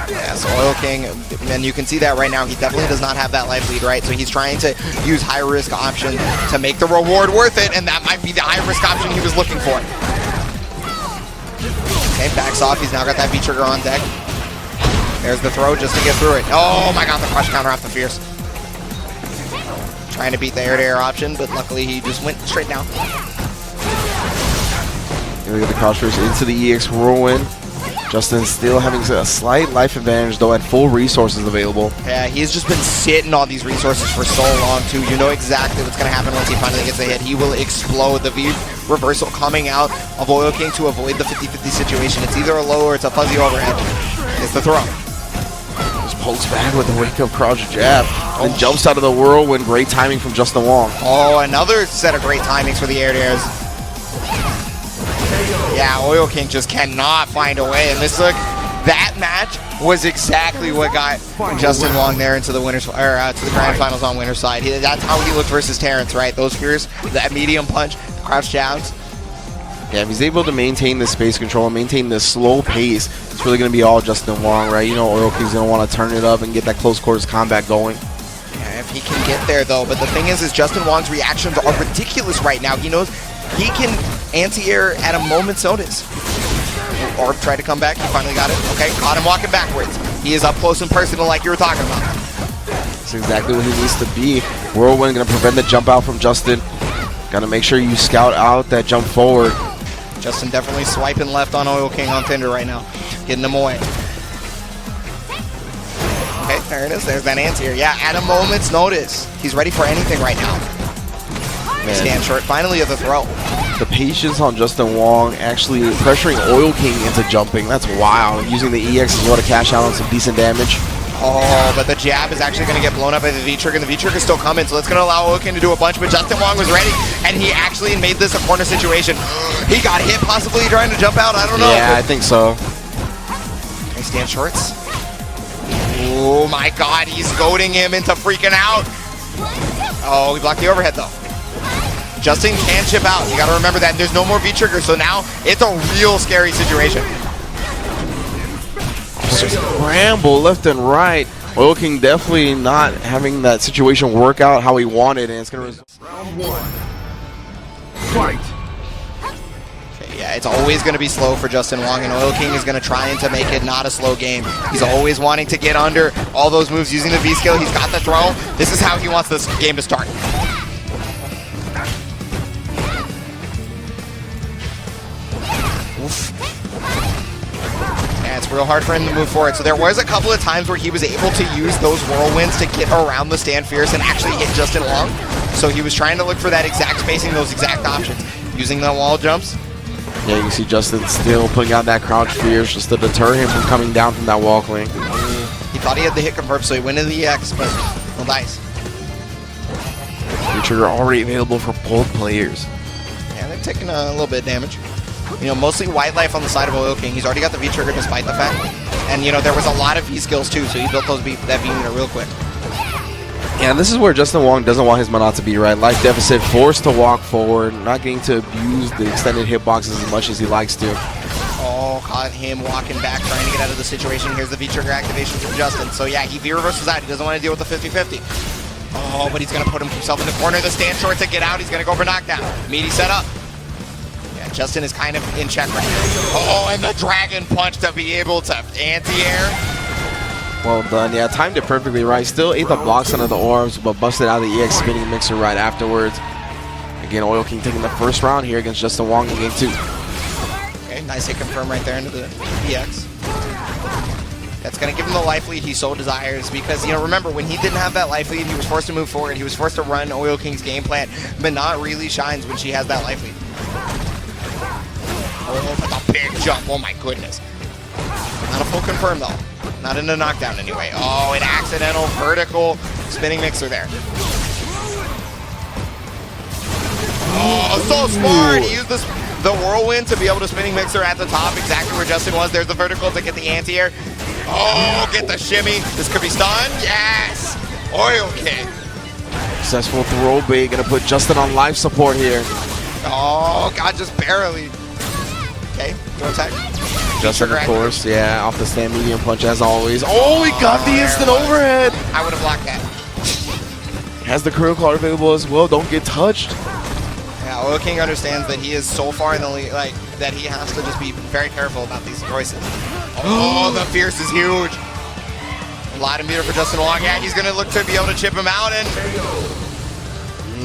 Yeah, so Oil King, and you can see that right now, he definitely does not have that life lead, right? So he's trying to use high-risk option to make the reward worth it, and that might be the high-risk option he was looking for. Okay, backs off. He's now got that V-trigger on deck. There's the throw just to get through it. Oh my God, the crush counter off the fierce. Trying to beat the air-to-air option, but luckily he just went straight down. Here we get the crouch fierce into the EX whirlwind. Justin still having a slight life advantage, though, at full resources available. Yeah, he's just been sitting on these resources for so long, too. You know exactly what's going to happen once he finally gets a hit. He will explode. The V reversal coming out of Oil King to avoid the 50-50 situation. It's either a low or it's a fuzzy overhead. It's the throw. Just pokes back with the wake-up crouch jab. Then jumps out of the whirlwind. Great timing from JWong. Oh, another set of great timings for the air-to-airs. Yeah, Oil King just cannot find a way. And this that match was exactly what got JWong there into the winners, or to the grand finals on winner's side. That's how he looked versus Terrence, right? Those fears, that medium punch, crouch jabs. Yeah, if he's able to maintain this space control and maintain this slow pace, it's really going to be all Justin Wong, right? You know, Oil King's going to want to turn it up and get that close quarters combat going. Yeah, if he can get there, though. But the thing is Justin Wong's reactions are ridiculous right now. He knows he can anti-air at a moment's notice. Orb tried to come back. He finally got it. Okay, caught him walking backwards. He is up close and personal like you were talking about. That's exactly what he needs to be. Whirlwind going to prevent the jump out from Justin. Got to make sure you scout out that jump forward. Justin definitely swiping left on Oil King on Tinder right now. Getting him away. Okay, there it is. There's that anti-air. Yeah, at a moment's notice. He's ready for anything right now. Man. Stand short. Finally at the throw. The patience on Justin Wong actually pressuring Oil King into jumping. That's wild. Using the EX as well to cash out on some decent damage. Oh, but the jab is actually going to get blown up by the V-trigger, and the V-trigger is still coming, so it's going to allow Oil King to do a bunch, but Justin Wong was ready, and he actually made this a corner situation. He got hit, possibly trying to jump out, I don't know. Yeah, I think so. Okay, stand shorts. Oh my god, he's goading him into freaking out. Oh, he blocked the overhead, though. Justin can chip out. You got to remember that. There's no more V-trigger, so now it's a real scary situation. Scramble left and right. Oil King definitely not having that situation work out how he wanted, and it's going to result. Round one. Fight. Okay, yeah, it's always going to be slow for Justin Wong, and Oil King is going to try to make it not a slow game. He's always wanting to get under all those moves using the V-skill. He's got the throw. This is how he wants this game to start. Oof. Yeah, it's real hard for him to move forward. So there was a couple of times where he was able to use those whirlwinds to get around the stand fierce and actually hit Justin Wong. So he was trying to look for that exact spacing, those exact options. Using the wall jumps. Yeah, you can see Justin still putting out that crouch fierce just to deter him from coming down from that wall cling. He thought he had the hit confirm, so he went into the EX, but no dice. V-trigger already available for both players. Yeah, they're taking a little bit of damage. You know, mostly white life on the side of Oil King. He's already got the V-trigger despite the fact. And, you know, there was a lot of V-skills too, so he built those that V-meter real quick. Yeah, and this is where Justin Wong doesn't want his Menat to be, right? Life deficit, forced to walk forward, not getting to abuse the extended hitboxes as much as he likes to. Oh, caught him walking back, trying to get out of the situation. Here's the V-trigger activation from Justin. So, yeah, he V-reverses out. He doesn't want to deal with the 50-50. Oh, but he's going to put himself in the corner of the stand short to get out. He's going to go for knockdown. Meaty setup. Justin is kind of in check right now. Oh, and the dragon punch to be able to anti-air. Well done. Yeah, timed it perfectly right. Still ate the blocks under the orbs, but busted out the EX spinning mixer right afterwards. Again, Oil King taking the first round here against Justin Wong in game 2. Okay, nice hit confirm right there into the EX. That's going to give him the life lead he so desires because, you know, remember, when he didn't have that life lead, he was forced to move forward. He was forced to run Oil King's game plan. Menat really shines when she has that life lead. Oh, but the big jump. Oh, my goodness. Not a full confirm, though. Not in a knockdown, anyway. Oh, an accidental vertical spinning mixer there. Oh, so smart. He used the whirlwind to be able to spinning mixer at the top, exactly where Justin was. There's the vertical to get the anti-air. Oh, get the shimmy. This could be stun. Yes. Oil King. Successful throw bait. Going to put Justin on life support here. Oh, God, just barely. Okay, throw attack. Justin, of course, yeah, off the stand medium punch as always. Oh, he got the instant overhead. I would have blocked that. Has the curl card available as well. Don't get touched. Yeah, Oil King understands that he is so far in the lead, like, that he has to just be very careful about these choices. Oh, the fierce is huge. A lot of meter for Justin Wong. Yeah, he's going to look to be able to chip him out. And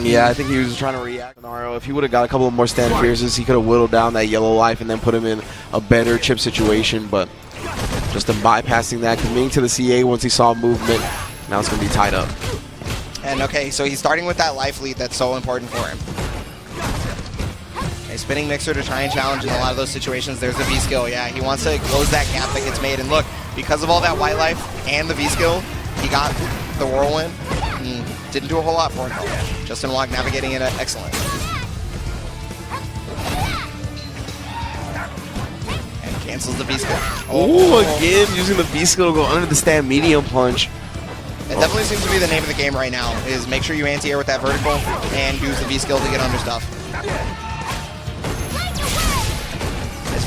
yeah, I think he was trying to react to Naruto. If he would have got a couple of more stand fierces, he could have whittled down that yellow life and then put him in a better chip situation. But just bypassing that, committing to the CA once he saw movement, now it's going to be tied up. And okay, so he's starting with that life lead that's so important for him. Okay, spinning mixer to try and challenge in a lot of those situations. There's the V-skill. Yeah, he wants to close that gap that gets made. And look, because of all that white life and the V-skill, he got the whirlwind. Didn't do a whole lot for him, though. Justin Wong navigating it excellent. And cancels the V-skill. Oh, again, using the V-skill to go under the stand medium punch. It definitely seems to be the name of the game right now, is make sure you anti-air with that vertical and use the V-skill to get under stuff.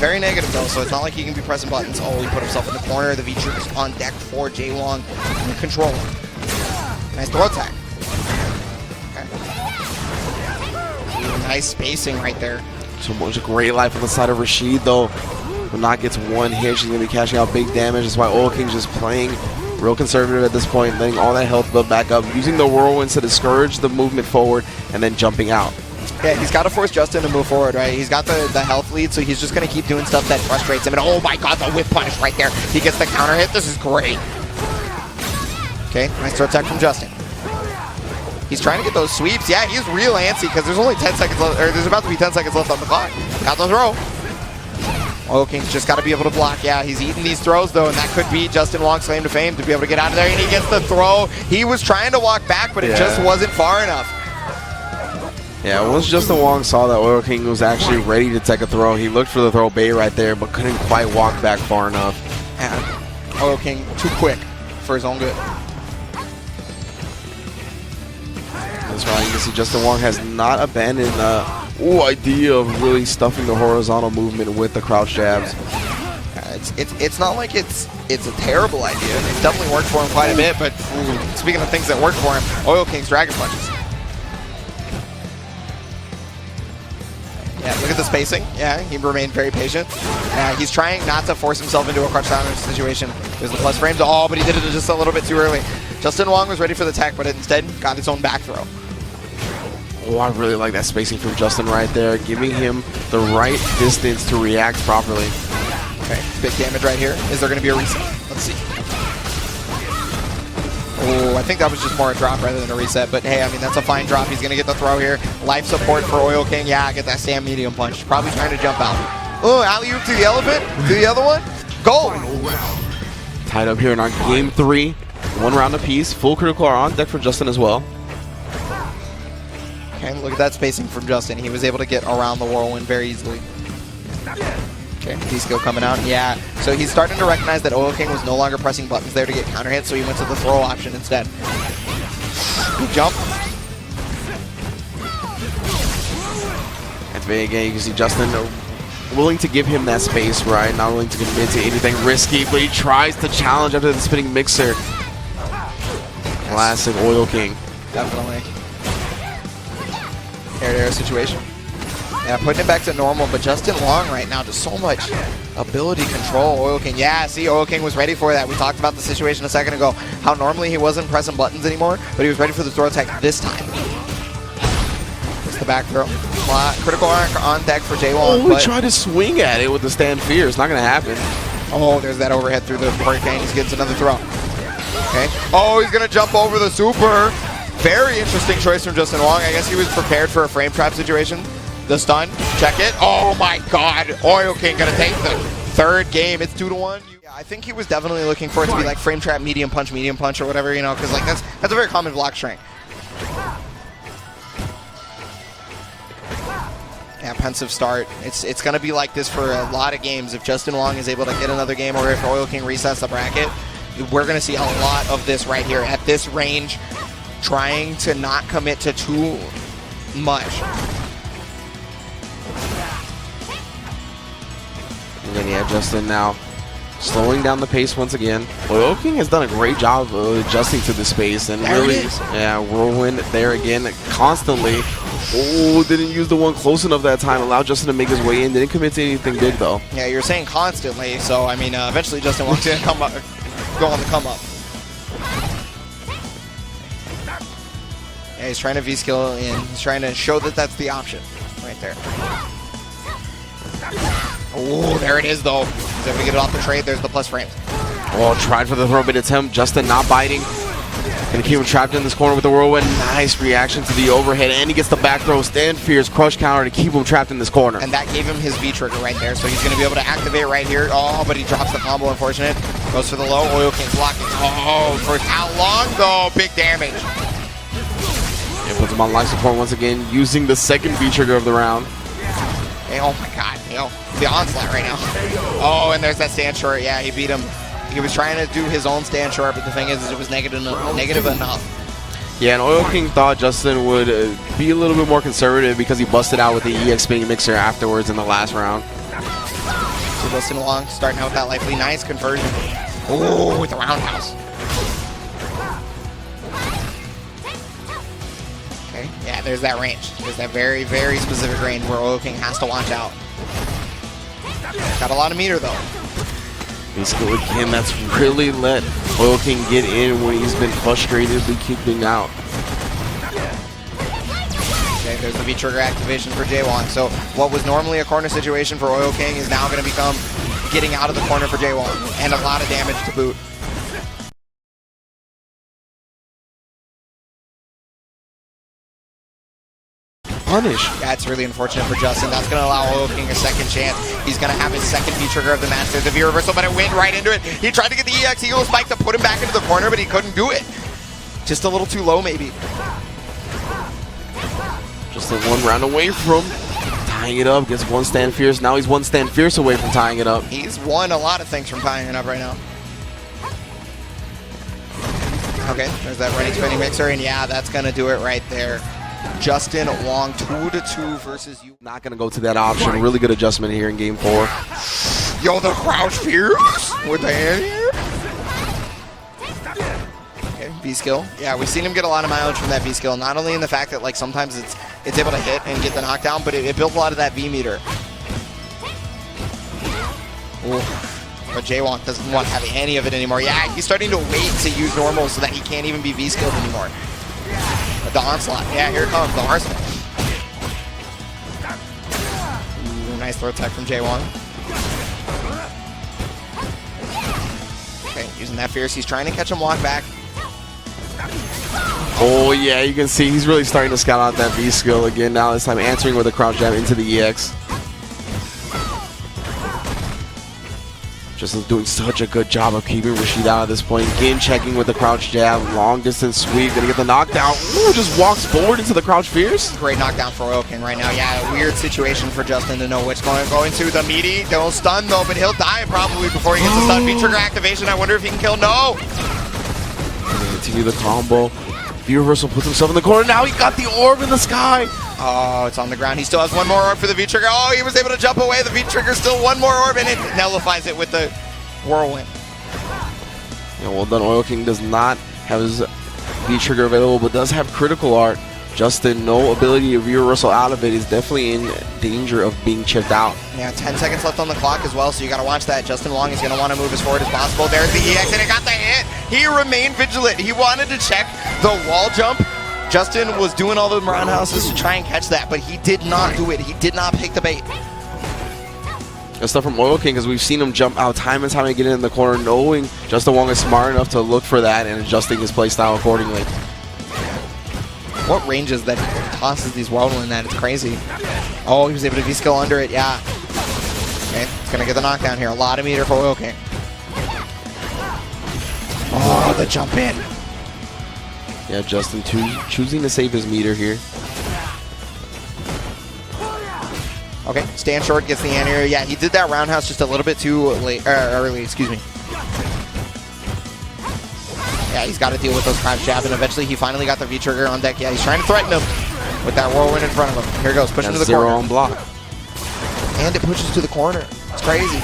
very negative though, so it's not like he can be pressing buttons. Oh, he put himself in the corner. The V-Trigger's on deck for JWong in the controller. Nice throw attack. Okay. Ooh, nice spacing right there. So much great life on the side of Rashid though. Menat gets one hit, she's going to be cashing out big damage. That's why Oil King's just playing real conservative at this point, letting all that health build back up, using the whirlwinds to discourage the movement forward, and then jumping out. Yeah, he's got to force Justin to move forward, right? He's got the health lead, so he's just going to keep doing stuff that frustrates him. And oh my god, the whip punish right there. He gets the counter hit. This is great. Okay, nice throw attack from Justin. He's trying to get those sweeps. Yeah, he's real antsy because there's only 10 seconds left, or there's about to be 10 seconds left on the clock. Got the throw. Oil King's just got to be able to block. Yeah, he's eating these throws, though, and that could be Justin Wong's claim to fame to be able to get out of there. And he gets the throw. He was trying to walk back, but it just wasn't far enough. Yeah, once Justin Wong saw that Oil King was actually ready to take a throw, he looked for the throw bait right there, but couldn't quite walk back far enough. And Oil King too quick for his own good. That's right, you can see Justin Wong has not abandoned the idea of really stuffing the horizontal movement with the crouch jabs. It's not like it's a terrible idea. It's definitely worked for him quite a bit, but speaking of things that work for him, Oil King's Dragon Punches. Yeah, look at the spacing. Yeah, he remained very patient. He's trying not to force himself into a crunch down situation. There's the plus frames. Oh, but he did it just a little bit too early. Justin Wong was ready for the tech, but instead got his own back throw. Oh, I really like that spacing from Justin right there, giving him the right distance to react properly. Okay, big damage right here. Is there going to be a reset? Let's see. Oh, I think that was just more a drop rather than a reset, but hey, I mean, that's a fine drop. He's going to get the throw here. Life support for Oil King. Yeah, get that Sam medium punch. Probably trying to jump out. Oh, alley-oop to the elephant. To the other one. Goal. Tied up here in our game 3. 1 round apiece. Full critical are on deck for Justin as well. Okay, look at that spacing from Justin. He was able to get around the whirlwind very easily. Okay, D-skill coming out. Yeah, so he's starting to recognize that Oil King was no longer pressing buttons there to get counter hit, so he went to the throw option instead. Good jump. And again, you can see Justin willing to give him that space, right? Not willing to commit to anything risky, but he tries to challenge after the spinning mixer. Classic Oil King. Definitely. Air-to-air situation. Yeah, putting it back to normal, but Justin Wong right now, just so much ability control. Oil King, yeah, see, Oil King was ready for that. We talked about the situation a second ago, how normally he wasn't pressing buttons anymore, but he was ready for the throw attack this time. It's the back throw. Critical arc on deck for JWong. Oh, he tried to swing at it with the stand fear. It's not going to happen. Oh, there's that overhead through the hurricane. He gets another throw. Okay. Oh, he's going to jump over the super. Very interesting choice from Justin Wong. I guess he was prepared for a frame trap situation. The stun, check it. Oh my god, Oil King gonna take the third game. It's 2-1. Yeah, I think he was definitely looking for it to be like frame trap, medium punch, or whatever, you know, because like that's a very common block strength. Yeah, pensive start. It's gonna be like this for a lot of games. If Justin Wong is able to get another game, or if Oil King resets the bracket, we're gonna see a lot of this right here at this range, trying to not commit to too much. And then, yeah, Justin now slowing down the pace once again. Oil King has done a great job of adjusting to the space and there really, yeah, whirlwind there again constantly. Oh, didn't use the one close enough that time. Allowed Justin to make his way in. Didn't commit to anything big though. Yeah, you're saying constantly, so I mean, eventually Justin Wong's gonna come up, go on the come up. Yeah, he's trying to V-skill in. He's trying to show that that's the option right there. Oh, there it is, though. He's able to get it off the trade. There's the plus frames. Oh, tried for the throw bait attempt. Justin not biting. Gonna keep him trapped in this corner with the whirlwind. Nice reaction to the overhead, and he gets the back throw. Stand Fear's crush counter to keep him trapped in this corner. And that gave him his V-trigger right there, so he's gonna be able to activate right here. Oh, but he drops the combo, unfortunate. Goes for the low. Oil King's blocking. Oh, for how long, though? Big damage. It puts him on life support once again, using the second V-trigger of the round. Hey, oh my god, you know, the onslaught right now. Oh, and there's that stand short. Yeah, he beat him. He was trying to do his own stand short, but the thing is it was negative enough. Yeah, and Oil King thought Justin would be a little bit more conservative because he busted out with the EX spinning mixer afterwards in the last round. So Justin Wong starting out with that likely nice conversion. Oh, with the roundhouse. Okay, yeah, there's that range. There's that very, very specific range where Oil King has to watch out. Got a lot of meter though. Basically, again, that's really let Oil King get in when he's been frustratedly keeping out. Okay, there's the V-trigger activation for JWong. So what was normally a corner situation for Oil King is now going to become getting out of the corner for JWong, and a lot of damage to boot. Punish. That's really unfortunate for Justin. That's going to allow Oil King a second chance. He's going to have his second V-trigger of the match. There's the V-reversal, but it went right into it. He tried to get the EX Eagle Spike to put him back into the corner, but he couldn't do it. Just a little too low, maybe. Just a one round away from tying it up. Gets one stand fierce. Now he's one stand fierce away from tying it up. He's won a lot of things from tying it up right now. Okay, there's that running spinning mixer, and yeah, that's going to do it right there. Justin Wong 2-2 versus you. Not going to go to that option. Really good adjustment here in game 4. Yo, the crouch fierce with the hand here. Okay, B-skill. Yeah, we've seen him get a lot of mileage from that B-skill. Not only in the fact that like sometimes it's able to hit and get the knockdown, but it built a lot of that V-meter. But JWong doesn't want to have any of it anymore. Yeah, he's starting to wait to use normal so that he can't even be V-skilled anymore. The onslaught. Yeah, here it comes. The arsenal. Ooh, nice throw tech from JWong. Okay, using that fierce. He's trying to catch him walk back. Oh, yeah, you can see he's really starting to scout out that V-skill again now. This time answering with a crouch jab into the EX. Just doing such a good job of keeping Rashid out at this point. Again, checking with the crouch jab. Long distance sweep. Gonna get the knockdown. Ooh, just walks forward into the crouch fierce. Great knockdown for Oil King right now. Yeah, a weird situation for Justin to know which going to. The meaty. Don't stun though, but he'll die probably before he gets a stun. V-trigger activation. I wonder if he can kill. No! Gonna continue the combo. V-reversal puts himself in the corner. Now he got the orb in the sky. Oh, it's on the ground. He still has one more orb for the V-trigger. Oh, he was able to jump away. The V-trigger still one more orb, and it nullifies it with the whirlwind. Yeah, well done. Oil King does not have his V-trigger available, but does have critical art. Justin, no ability to V-reversal out of it, is definitely in danger of being chipped out. Yeah, 10 seconds left on the clock as well, so you got to watch that. Justin Wong is going to want to move as forward as possible. There's the EX, and it got the hit. He remained vigilant. He wanted to check the wall jump. Justin was doing all the roundhouses to try and catch that, but he did not do it. He did not pick the bait. Good stuff from Oil King, because we've seen him jump out time and time again in the corner, knowing Justin Wong is smart enough to look for that and adjusting his playstyle accordingly. What ranges that he tosses these whirlwind at? It's crazy. Oh, he was able to V-skill under it, yeah. Okay, he's going to get the knockdown here. A lot of meter for Oil King. Oh, the jump in. Yeah, Justin choosing to save his meter here. Okay, stand short, gets the anti-air. Yeah, he did that roundhouse just a little bit too late, early, excuse me. Yeah, he's got to deal with those crouch jab, and eventually he finally got the V-trigger on deck. Yeah, he's trying to threaten him with that whirlwind in front of him. Here he goes, pushing to the corner. Zero on block. And it pushes to the corner. It's crazy.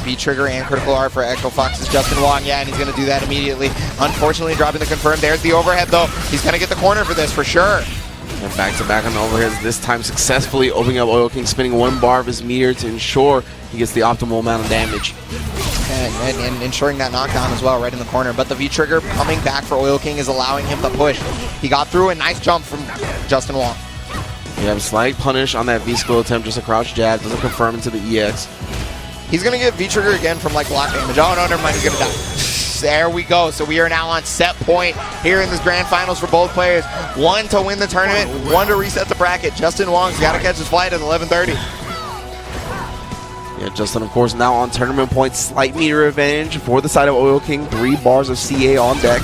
V-trigger and critical art for Echo Fox's Justin Wong. Yeah, and he's going to do that immediately. Unfortunately, dropping the confirm. There's the overhead, though. He's going to get the corner for this, for sure. And back-to-back on the overheads, this time successfully opening up Oil King, spinning one bar of his meter to ensure he gets the optimal amount of damage. And ensuring that knockdown as well, right in the corner. But the V-trigger coming back for Oil King is allowing him to push. He got through a nice jump from Justin Wong. You have a slight punish on that V-skill attempt, just a crouch jab, doesn't confirm into the EX. He's going to get V-trigger again from like block damage. Oh, no, never mind, he's going to die. There we go. So we are now on set point here in this grand finals for both players. One to win the tournament, one to reset the bracket. Justin Wong's got to catch his flight at 11:30. Yeah, Justin, of course, now on tournament points. Slight meter advantage for the side of Oil King. 3 bars of CA on deck.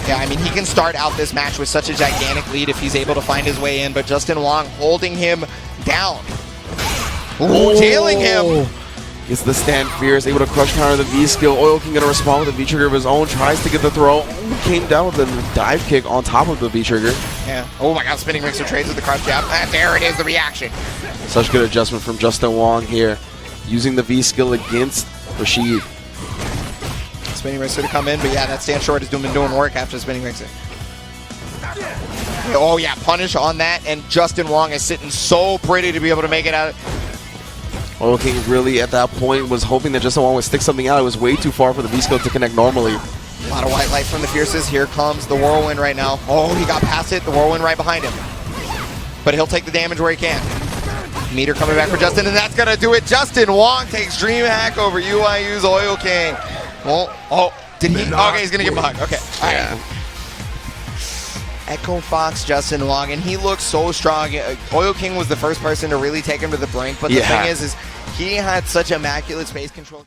Yeah, I mean, he can start out this match with such a gigantic lead if he's able to find his way in, but Justin Wong holding him down. Ooh, tailing him. Gets the stand fierce, able to crush counter the V-skill. Oil King gonna respond with a V-trigger of his own, tries to get the throw. Came down with a dive kick on top of the V-trigger. Yeah. Oh my god, spinning mixer trades with the crouch jab. And there it is, the reaction. Such good adjustment from Justin Wong here, using the V skill against Rashid. Spinning Mixer to come in, but yeah, that stand short has been doing work after Spinning Mixer. Oh yeah, punish on that, and Justin Wong is sitting so pretty to be able to make it out. Oil King really at that point was hoping that Justin Wong would stick something out. It was way too far for the V skill to connect normally. A lot of white light from the Fierces. Here comes the Whirlwind right now. Oh, he got past it. The Whirlwind right behind him. But he'll take the damage where he can. Meter coming back for Justin, and that's going to do it. Justin Wong takes Dreamhack over UIU's Oil King. Well, oh, did he? Okay, he's going to give him a hug. Okay. All right. Echo Fox, Justin Wong, and he looks so strong. Oil King was the first person to really take him to the brink, but the thing is he had such immaculate space control.